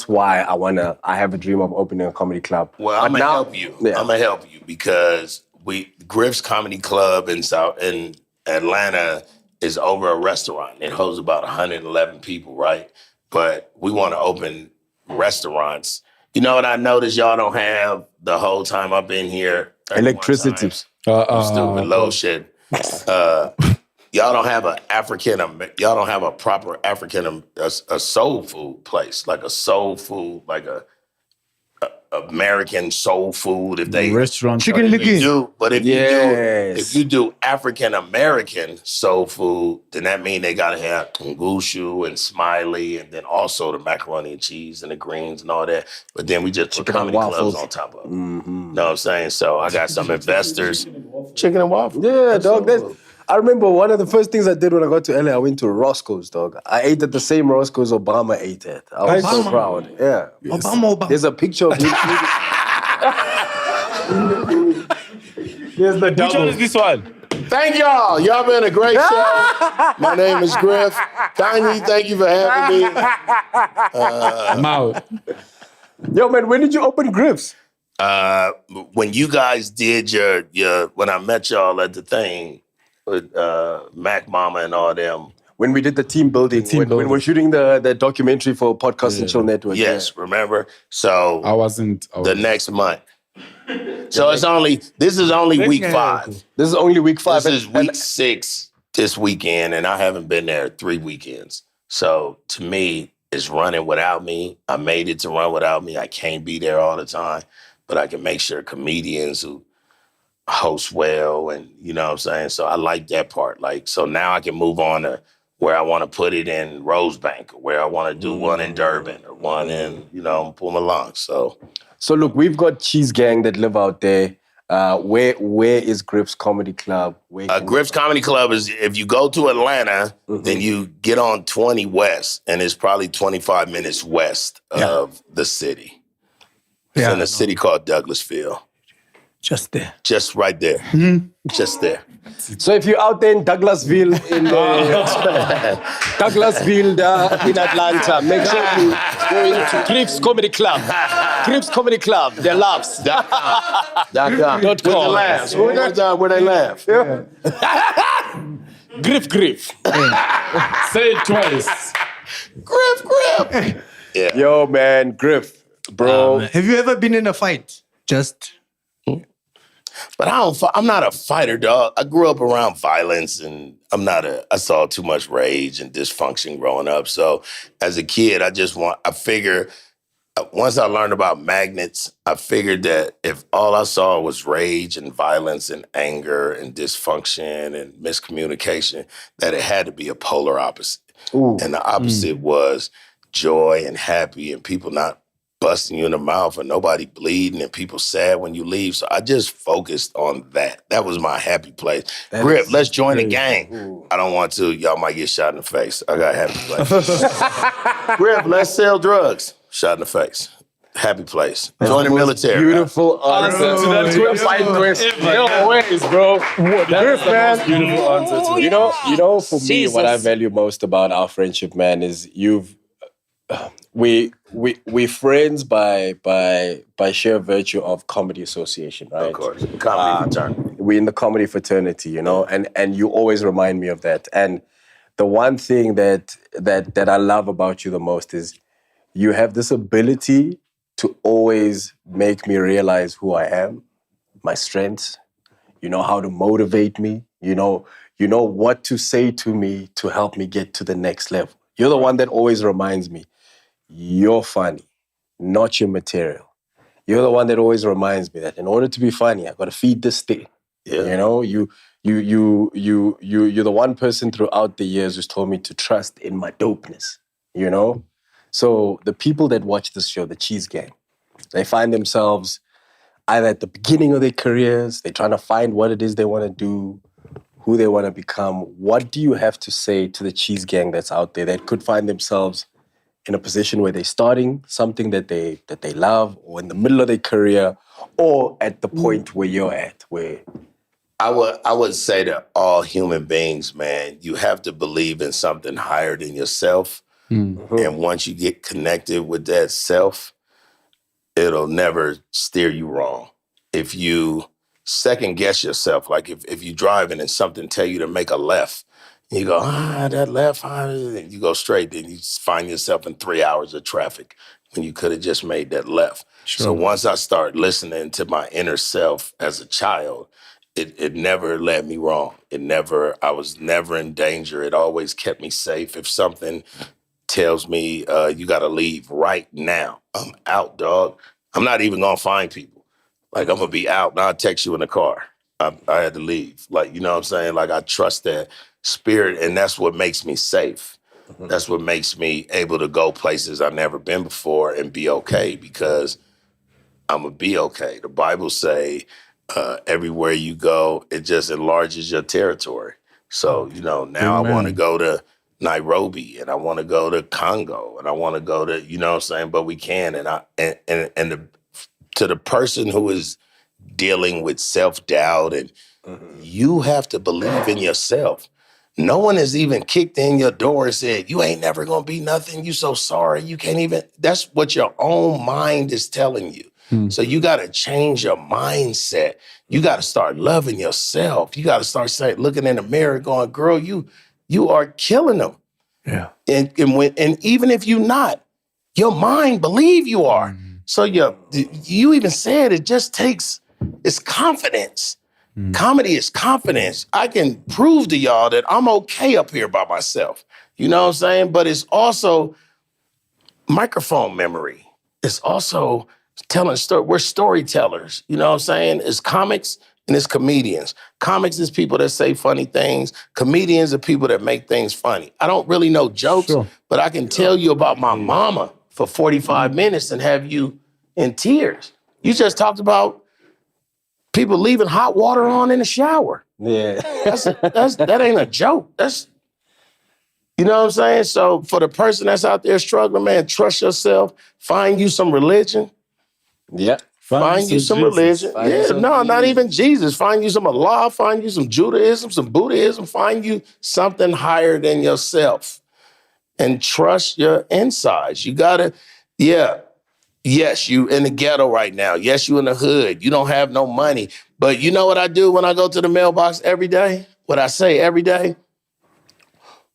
why I have a dream of opening a comedy club. Well, I'm going to help you. Yeah. I'm going to help you because Griff's Comedy Club in Atlanta is over a restaurant. It holds about 111 people, right? But we want to open restaurants. You know what I noticed y'all don't have the whole time I've been here? Electricity. Stupid load shed. Y'all don't have a proper African, a soul food place, like a soul food, like American soul food, if they Restaurant. Chicken licky. if you do African American soul food, then that means they gotta have Angu and Smiley, and then also the macaroni and cheese and the greens and all that. But then we just put Chicken and comedy clubs waffles. on top of it. Know what I'm saying? So I got some investors. Chicken and waffles. Yeah, dog. I remember one of the first things I did when I got to LA, I went to Roscoe's, dog. I ate at the same Roscoe's Obama ate at. I was so proud. Yeah. Obama. There's a picture of me. Here's the double. Which one is this one? Thank y'all. Y'all been a great show. My name is Griff. Kanye, thank you for having me. I'm out. Yo, man, when did you open Griff's? When you guys did your when I met y'all at the thing with Mac Mama and all them. When we did the team building, when we're shooting the documentary for Podcast and Chill Network. Yes, remember? So I wasn't. the next month. So this is only week 5. This is only week 5. This is week 6 this weekend, and I haven't been there 3 weekends. So to me, it's running without me. I made it to run without me. I can't be there all the time, but I can make sure comedians who host well, and you know what I'm saying? So I like that part. Like, so now I can move on to where I want to put it in Rosebank, or where I want to do one in Durban, or one in, Pumalong. So look, we've got Cheese Gang that live out there. Where is Griff's Comedy Club? Griff's Comedy Club is, if you go to Atlanta, then you get on 20 West, and it's probably 25 minutes west of the city. It's in a city called Douglasville. Just there. Just right there. Just there. So if you're out there in Douglasville, in Atlanta, make sure you go into Griff's Comedy Club. Griff's Comedy Club, their laughs. .com. Where they laugh. Griff. Say it twice. Griff. Yeah. Yo, man, Griff, bro. Have you ever been in a fight? Just... But I'm not a fighter, dog. I grew up around violence, and I saw too much rage and dysfunction growing up. So as a kid, once I learned about magnets, I figured that if all I saw was rage and violence and anger and dysfunction and miscommunication, that it had to be a polar opposite. Ooh. And the opposite was joy and happy and people not busting you in the mouth and nobody bleeding and people sad when you leave. So I just focused on that. That was my happy place. Griff, let's join the gang. Ooh. I don't want to. Y'all might get shot in the face. I got a happy place. Griff, let's sell drugs. Shot in the face. Happy place. Join the military. Beautiful answer to that question. No ways, bro. Griff, man. Beautiful answer to you know, for me, what I value most about our friendship, man, is we friends by sheer virtue of comedy association, right? Of course, comedy fraternity. We're in the comedy fraternity, and you always remind me of that. And the one thing that I love about you the most is you have this ability to always make me realize who I am, my strengths. You know how to motivate me. You know what to say to me to help me get to the next level. You're the one that always reminds me. You're funny, not your material. You're the one that always reminds me that in order to be funny, I got to feed this thing. Yeah. You're the one person throughout the years who's told me to trust in my dopeness. So the people that watch this show, the Cheese Gang, they find themselves either at the beginning of their careers, they're trying to find what it is they want to do, who they want to become. What do you have to say to the Cheese Gang that's out there that could find themselves in a position where they're starting something that they love, or in the middle of their career, or at the point where you're at, where I would say to all human beings, man, you have to believe in something higher than yourself. Mm-hmm. And once you get connected with that self, it'll never steer you wrong. If you second guess yourself, like if you're driving and something tell you to make a left, you go, that left, you go straight, then you find yourself in 3 hours of traffic when you could have just made that left. Sure. So once I start listening to my inner self as a child, it never led me wrong. I was never in danger. It always kept me safe. If something tells me you got to leave right now, I'm out, dog. I'm not even gonna find people. Like I'm gonna be out and I'll text you in the car. I had to leave. Like, you know what I'm saying? Like I trust that spirit, and that's what makes me safe. That's what makes me able to go places I've never been before and be okay, because I'm gonna be okay. The Bible say everywhere you go, it just enlarges your territory. So, you know, now I want to go to Nairobi and I want to go to Congo and I want to go to, you know what I'm saying? But we can. To the person who is dealing with self-doubt, and you have to believe in yourself. No one has even kicked in your door and said, you ain't never gonna be nothing. You so sorry. You can't even. That's what your own mind is telling you. So you got to change your mindset. You got to start loving yourself. You got to start looking in the mirror going, girl, you are killing them. Yeah. And even if you're not, your mind believe you are. So you even said it just takes, it's confidence. Comedy is confidence. I can prove to y'all that I'm okay up here by myself. You know what I'm saying? But it's also microphone memory. It's also telling story. We're storytellers. You know what I'm saying? It's comics and it's comedians. Comics is people that say funny things. Comedians are people that make things funny. I don't really know jokes, but I can tell you about my mama for 45 minutes and have you in tears. You just talked about people leaving hot water on in the shower. Yeah. That ain't a joke. That's, you know what I'm saying? So for the person that's out there struggling, man, trust yourself. Find you some religion. Yeah. Find you some religion. Not even Jesus. Find you some Allah. Find you some Judaism, some Buddhism. Find you something higher than yourself. And trust your insides. You gotta, yes, you in the ghetto right now. Yes, you in the hood. You don't have no money. But you know what I do when I go to the mailbox every day? What I say every day?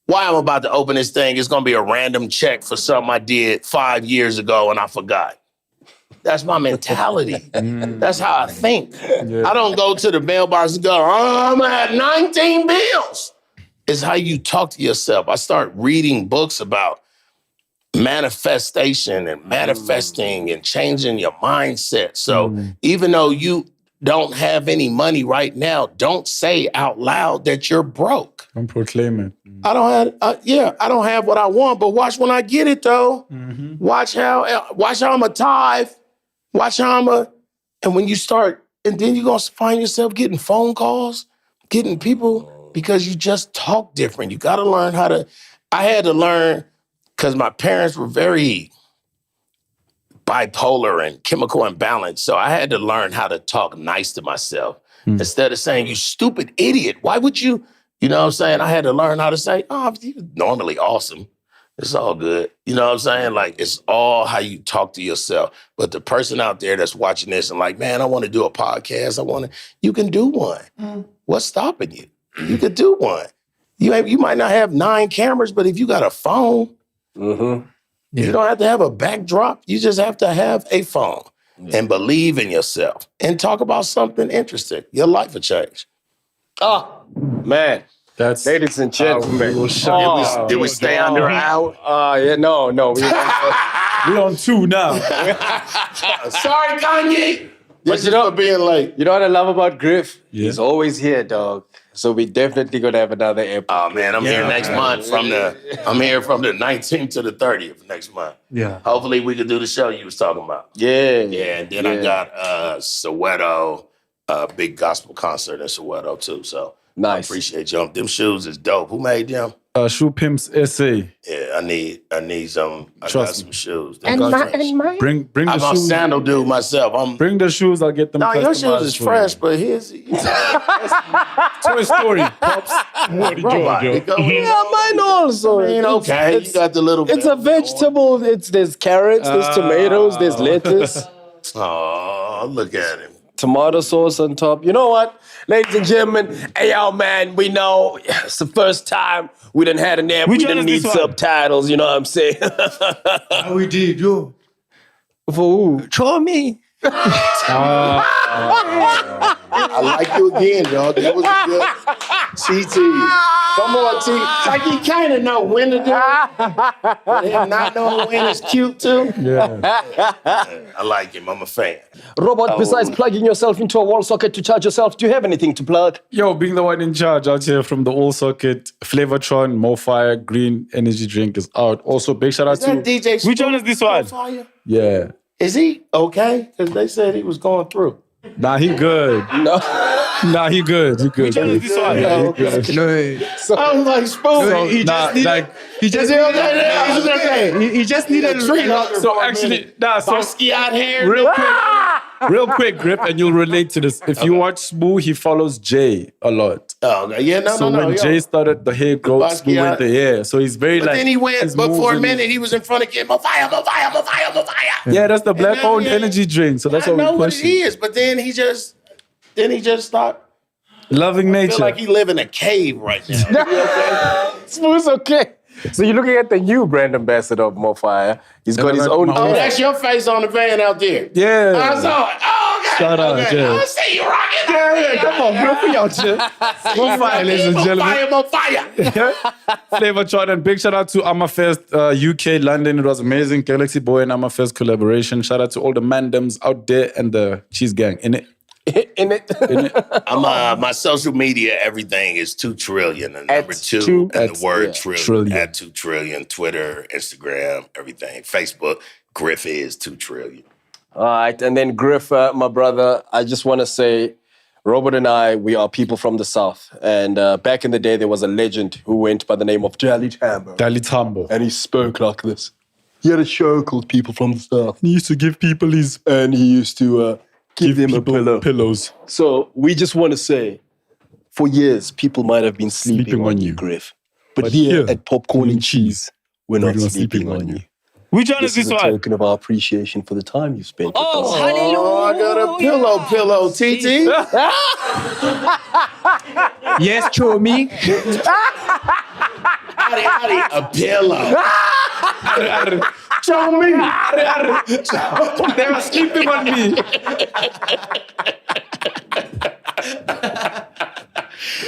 Why I'm about to open this thing, it's gonna be a random check for something I did 5 years ago and I forgot. That's my mentality. That's how I think. I don't go to the mailbox and go, I'm gonna have 19 bills. It's how you talk to yourself. I start reading books about manifestation and manifesting and changing your mindset. So even though you don't have any money right now, don't say out loud that you're broke. I'm proclaiming. I don't have what I want, but watch when I get it though. Watch how I'm a tithe. Watch how and when you start, and then you're gonna find yourself getting phone calls, getting people, because you just talk different. You gotta learn I had to learn, because my parents were very bipolar and chemical imbalance. So I had to learn how to talk nice to myself. Instead of saying, you stupid idiot, why would you? You know what I'm saying? I had to learn how to say, oh, you're normally awesome. It's all good. You know what I'm saying? Like, it's all how you talk to yourself. But the person out there that's watching this and like, man, I want to do a podcast. You can do one. What's stopping you? You could do one. You might not have 9 cameras, but if you got a phone, you don't have to have a backdrop. You just have to have a phone and believe in yourself and talk about something interesting. Your life will change. Oh, man. That's ladies and gentlemen. Did we stay under an hour? No. We're on 2 now. Sorry, Kanye. But you know, being late. You know what I love about Griff? He's always here, dog. So we definitely gonna have another episode. Oh man, I'm here next month. I'm here from the 19th to the 30th next month. Yeah. Hopefully we can do the show you was talking about. Yeah. And then I got Soweto, big gospel concert in Soweto too. So nice. I appreciate you. Them shoes is dope. Who made them? Shoe Pimps SA. Yeah, I need some. I got some shoes. Bring the I'm a shoes. sandal dude myself. Bring the shoes. I'll get them. No, your shoes is customized for fresh, you. but here's Toy Story, Pops. What Yeah, mine also. I mean, okay, you got the little. It's a vegetable. There's carrots, there's tomatoes, there's lettuce. Oh, look at him. Tomato sauce on top. You know what? Ladies and gentlemen, hey, yo, man, we know it's the first time we done had an app. We didn't need subtitles, you know what I'm saying? We did, yo. For who? Show me. I I like you again, dog. It was a good TT. Come on, T. Like he kind of know when to do it, but him not knowing when is cute too. Yeah. I like him. I'm a fan. Robert, besides plugging yourself into a wall socket to charge yourself, do you have anything to plug? Yo, being the one in charge out here from the All Socket, Flavortron, More Fire, Green Energy Drink is out. Also, big shout out Is that to DJ? Which one is this one? Fire? yeah. Is he okay? Because they said he was going through. Nah, he good. No. Nah, he good. He good. Which one is this one? Yeah, he Okay. good. No, I was like, spoon. no, he Nah, just needed. like He just Is it needed. okay? Is it okay? He just needed. so actually, nah. So Bosky out here. real quick, Grip, and you'll relate to this. If you watch Smooth, he follows Jay a lot. Oh, yeah, So when yo. Jay started the hair growth, Basquiat. Smooth went there. Yeah, so he's very But like. then he went, his but moves for a and- minute, he was in front of Kid. Fire. Yeah, that's the black-owned yeah. energy drink. So that's I what know we what push. it is, but then he just stopped. Loving I feel nature. like he live in a cave right now. Smooth's okay. So you're looking at the new brand ambassador of More Fire. He's got his own. Oh, that's your face on the van out there. yeah. I saw it. Oh, okay. Shout out, okay. yeah. I see you rocking. Yeah, come on, bro. We out here. More fire, ladies and gentlemen. More fire. Flavortron, and big shout out to Amafest UK London. It was amazing. Galaxy Boy and Amafest collaboration. Shout out to all the mandems out there and the cheese gang in it. In it. I'm my social media, everything is 2 trillion. And number At 2 two- and at- the word yeah, trillion. trillion. At 2 trillion. Twitter, Instagram, everything. Facebook, Griff is 2 trillion. All right, and then Griff, my brother, I just want to say, Robert and I, we are people from the South. And back in the day, there was a legend who went by the name of Dali Tambo. Dali Tambo. And he spoke like this. He had a show called People from the South. He used to give people his And he used to give them a pillow. pillows. So we just want to say, for years, people might have been sleeping on you, Griff. But here at Popcorn and Cheese, we're not sleeping on you. Which one is This is this a one? token of our appreciation for the time you spent with us. Oh, I got a pillow, TT. Yes, Chomi. Howdy, a pillow. Show me. They were sleeping on me.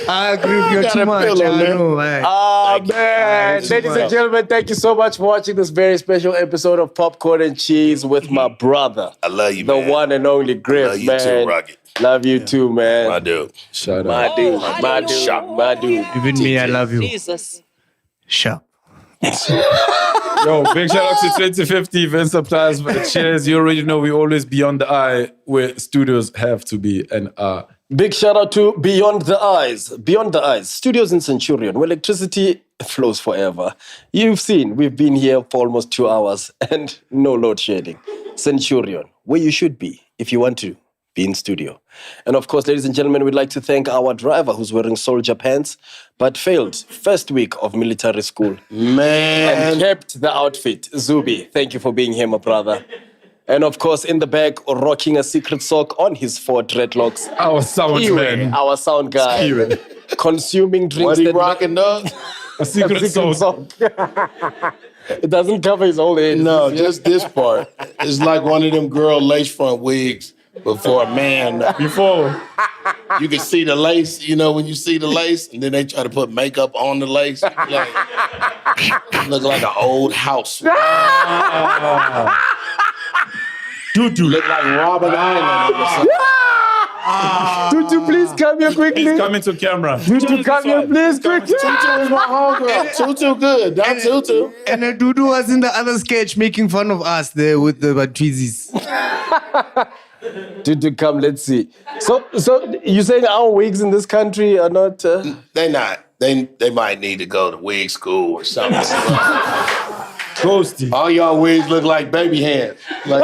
I agree with you got too a much. pillow, I man. know, man. Oh, man. you. Ladies and gentlemen, thank you so much for watching this very special episode of Popcorn and Cheese with my brother, I love you, the man. one and only Griff, Love you man. too, Rocket. Love you too, man. I do. Shout out. My dude, my dude, my dude. Even me, I love you. Sharp. Yo, big shout out to 2050 Event Supplies for the chairs. You already know we always beyond the eye where studios have to be and are. Big shout out to Beyond the Eyes Studios in Centurion, where electricity flows forever. You've seen, we've been here for almost 2 hours and no load shedding. Centurion, where you should be if you want to be in studio. And of course, ladies and gentlemen, we'd like to thank our driver who's wearing soldier pants, but failed first week of military school Man. and kept the outfit. Zubi, thank you for being here, my brother. And of course, in the back, rocking a secret sock on his 4 dreadlocks. Our sound man. Our sound guy. Spirit. Consuming drinks What he that rocking, dog? A secret soul. It doesn't cover his whole head. No, just this part. It's like one of them girl lace front wigs before a man. Before. You can see the lace, you know, when you see the lace, and then they try to put makeup on the lace. Like, look like an old house. Doo-doo. Look like Robin Island or something. Tutu, please come here quickly. Please come into camera. Tutu, come here, please, quickly. Tutu is my homegirl. Tutu good. Not Tutu. And Dudu was in the other sketch making fun of us there with the Batwizis. Tutu, come, let's see. So you saying our wigs in this country are not... They not. They might need to go to wig school or something. Ghosty. All y'all wigs look like baby hands. Like,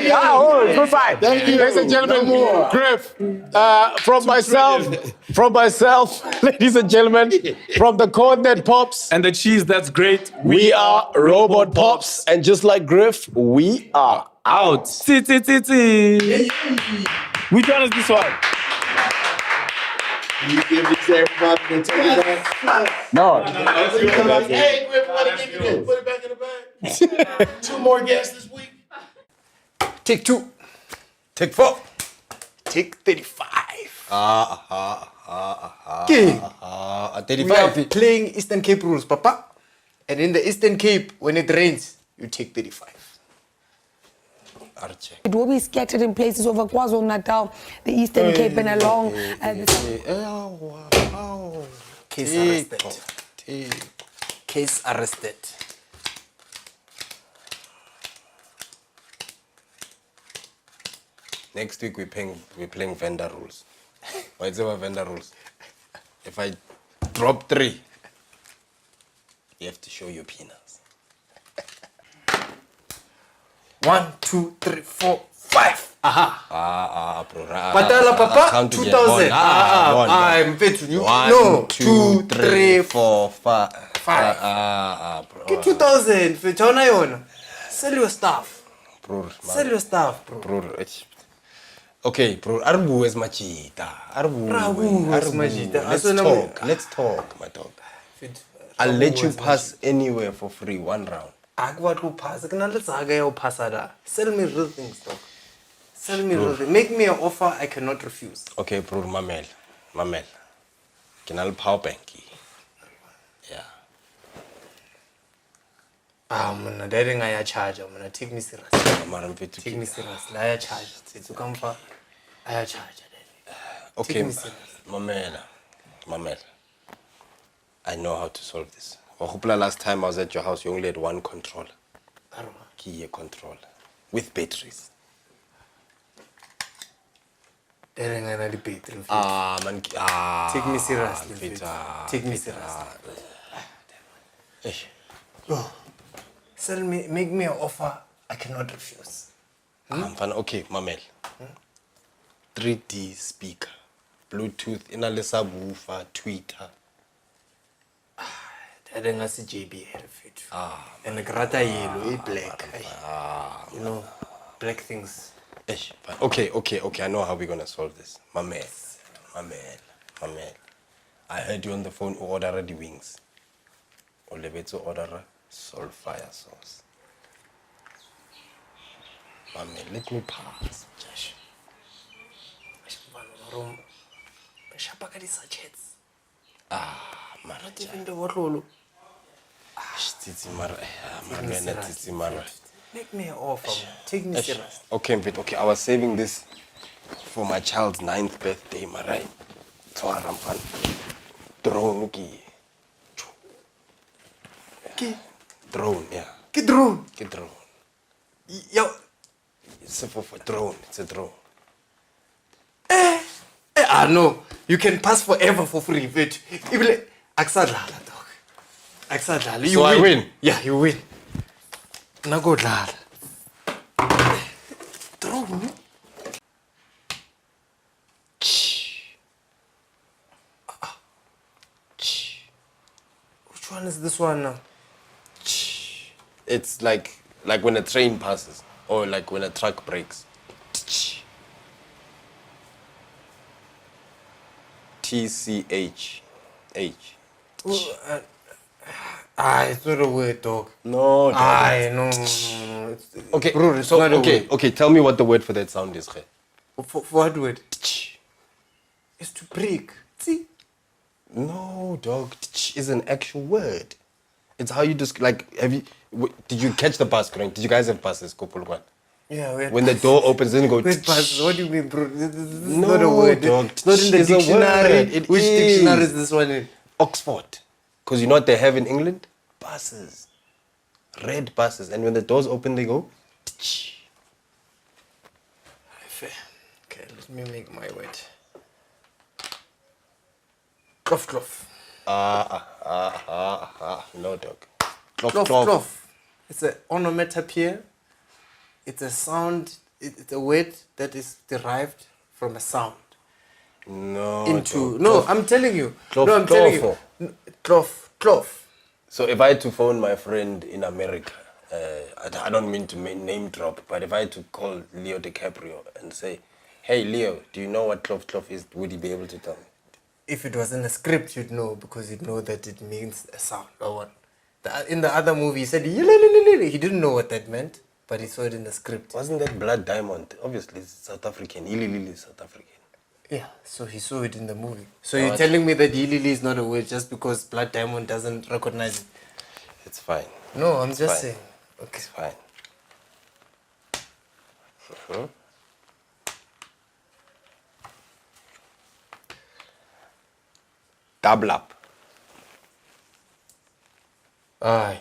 Yo, good fight. Thank you. Ladies and gentlemen, No more. Griff, from myself, ladies and gentlemen, from the corn that pops, And the cheese, that's great. we are Robot Pops. And just like Griff, we are out. T-T-T-T. Which one is this one? you give this to everybody and take it back? No. Hey, Griff, want to give you this? Put it back in the bag. 2 more guests this week. Take 2. Take 4. Take 35. We 35. are Playing Eastern Cape rules, Papa. And in the Eastern Cape, when it rains, you take 35. It will be scattered in places over KwaZulu-Natal, the Eastern Cape, and along. Case arrested. Case arrested. Next week we're playing vendor rules. What's our vendor rules? If I drop 3, you have to show your peanuts. 1, 2, 3, 4, 5. Aha. Bro. Patala, Papa. 2,000. I'm fit to you. 1, 2, 3, 4, 5. Bro. Get 2,000. Fit on iron. Sell your stuff. Bro. Sell your stuff, bro. Bro. Okay, bro. Arbu is machita. Let's talk, my dog. I'll let you pass anywhere for free 1 round. Sell me real things, dog. Sell me real things. Make me an offer I cannot refuse. Okay, bro, Mamel. Can I power bank? Yeah. Man, that ain't I charge. Man, take me serious. Take me serious. I charge. To come for, I charge. Okay, me serious. Mamel. I know how to solve this. Last time I was at your house, you only had 1 controller. Key controller. With batteries. That ain't I debate. Take me seriously. Take me seriously. Sell me, make me an offer I cannot refuse. Okay, Mamel. 3D speaker, Bluetooth, inale subwoofer, tweeter. That ain't a JBL fit. And the grata yellow, black. You know, black things. Okay. I know how we're gonna solve this. Mamel. I heard you on the phone order the wings. Or to order salt fire sauce. Mamel, let me pass. Not even the water. Make me an offer. Take me serious. Okay, I was saving this for my child's 9th birthday, right? So I'm drone. Drone, yeah. Get drone. Yo. It's a drone. It's a drone. No. You can pass forever for free, but Aksadlala, dog. Aksadlala. So I win? Yeah, you win. Now go dlala. Drone. Which one is this one now? It's like when a train passes or like when a truck brakes. TCH. It's not a word, dog. No. No. Okay, bro, it's not a word. Okay. Tell me what the word for that sound is. For what word? It's to break. See? No, dog. Is an actual word. It's how you just did you catch the bus, Grant? Did you guys have buses, Kopulwan? Yeah, we had when the door opens, then go. Wait, buses. What do you mean, bro? This is No, not a word. dog. It's not in the It's a word. dictionary. It Which is. dictionary is this one in? Oxford. Because you know what they have in England? Buses. Red buses. And when the doors open, they go. Fair. Okay, let me make my word. Cloth. No, dog. Cloth. It's an onomatopoeia. It's a sound. It's a word that is derived from a sound. No. I'm telling you. Cloth. Cloth. So if I had to phone my friend in America, I don't mean to name drop, but if I had to call Leo DiCaprio and say, hey, Leo, do you know what cloth is? Would he be able to tell me? If it was in a script, you'd know, because you'd know that it means a sound or what. In the other movie, he said, he didn't know what that meant. But he saw it in the script. Wasn't that Blood Diamond? Obviously, it's South African. Hilly is South African. Yeah, so he saw it in the movie. So you're telling me that Hilly is not a word just because Blood Diamond doesn't recognize it? It's fine. No, I'm just fine. saying. Okay. It's fine. Double up. Aye.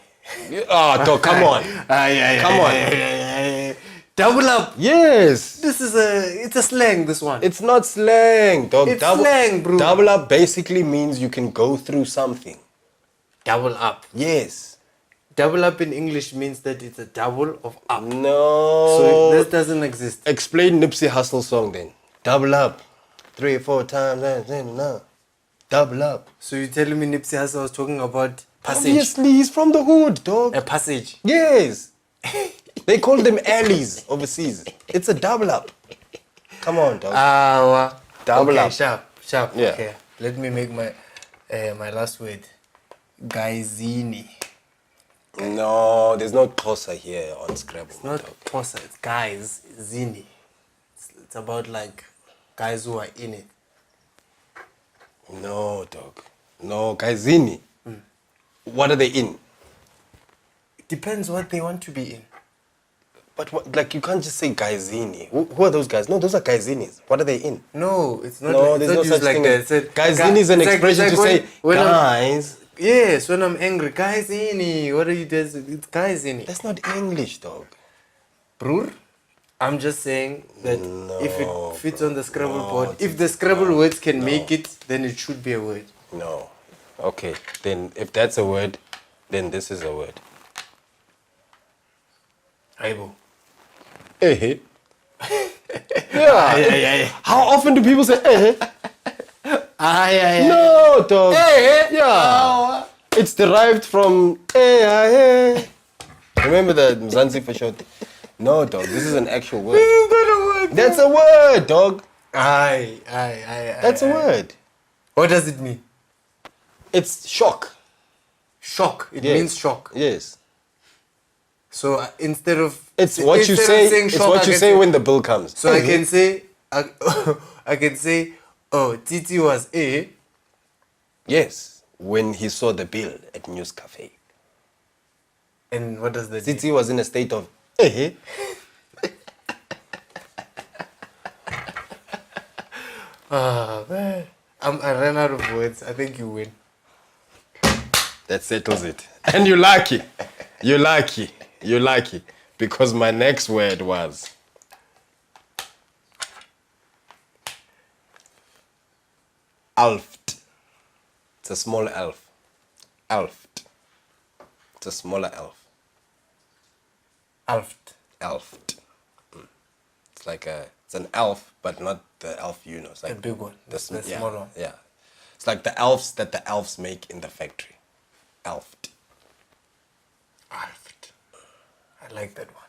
Oh, dog, come on. Come on. Double up. Yes. This is it's a slang, this one. It's not slang, dog. It's slang, bro. Double up basically means you can go through something. Double up. Yes. Double up in English means that it's a double of up. No. So this doesn't exist. Explain Nipsey Hussle song then. Double up. 3 or 4 times. No. Double up. So you're telling me Nipsey Hussle was talking about passage? Obviously, he's from the hood, dog. A passage. Yes. They call them alleys overseas. It's a double up. Come on, dog. Double okay, up. Sharp. Yeah. Okay. Let me make my my last word. Guysini. No, there's no Xhosa here on Scrabble. It's not dog. Xhosa, it's guys. Zini. It's about like guys who are in it. No, dog. No, Guysini. What are they in? It depends what they want to be in. But what, like you can't just say Guysini. Who are those guys? No, those are Guysinis. What are they in? No, it's not. No, like, there's it's no not such used like thing that. as- It's Guysini is an it's expression to say when guys. Yes, when I'm angry, guysini. What are you doing? It's guysini. That's not English, dog. Brur? I'm just saying that if it fits on the Scrabble board, if the Scrabble words can make it, then it should be a word. No. Okay, then if that's a word, then this is a word. Aibo. Eh. Yeah. How often do people say eh? No, dog. Yeah. It's derived from eh. Remember the Mzansi for short? No, dog. This is an actual word. That's a word, dog. That's a word. What does it mean? It's shock. Shock. It Yes. means shock. Yes. So instead of It's what you say. saying It's shock, what I you can say when the bill comes. So I can say, I can say, oh, Titi was A. Yes. When he saw the bill at News Cafe. And what does that mean? Titi was in a state of eh. Man. I ran out of words. I think you win. That settles it. And you're lucky. You're lucky. You're lucky. Because my next word was alft. It's a small elf. Alft. It's a smaller elf. Alft. Elft. It's like it's an elf, but not the elf you know. It's like The big one. The yeah, small one. Yeah. It's like the elves that the elves make in the factory. Elft. Alft. I like that one.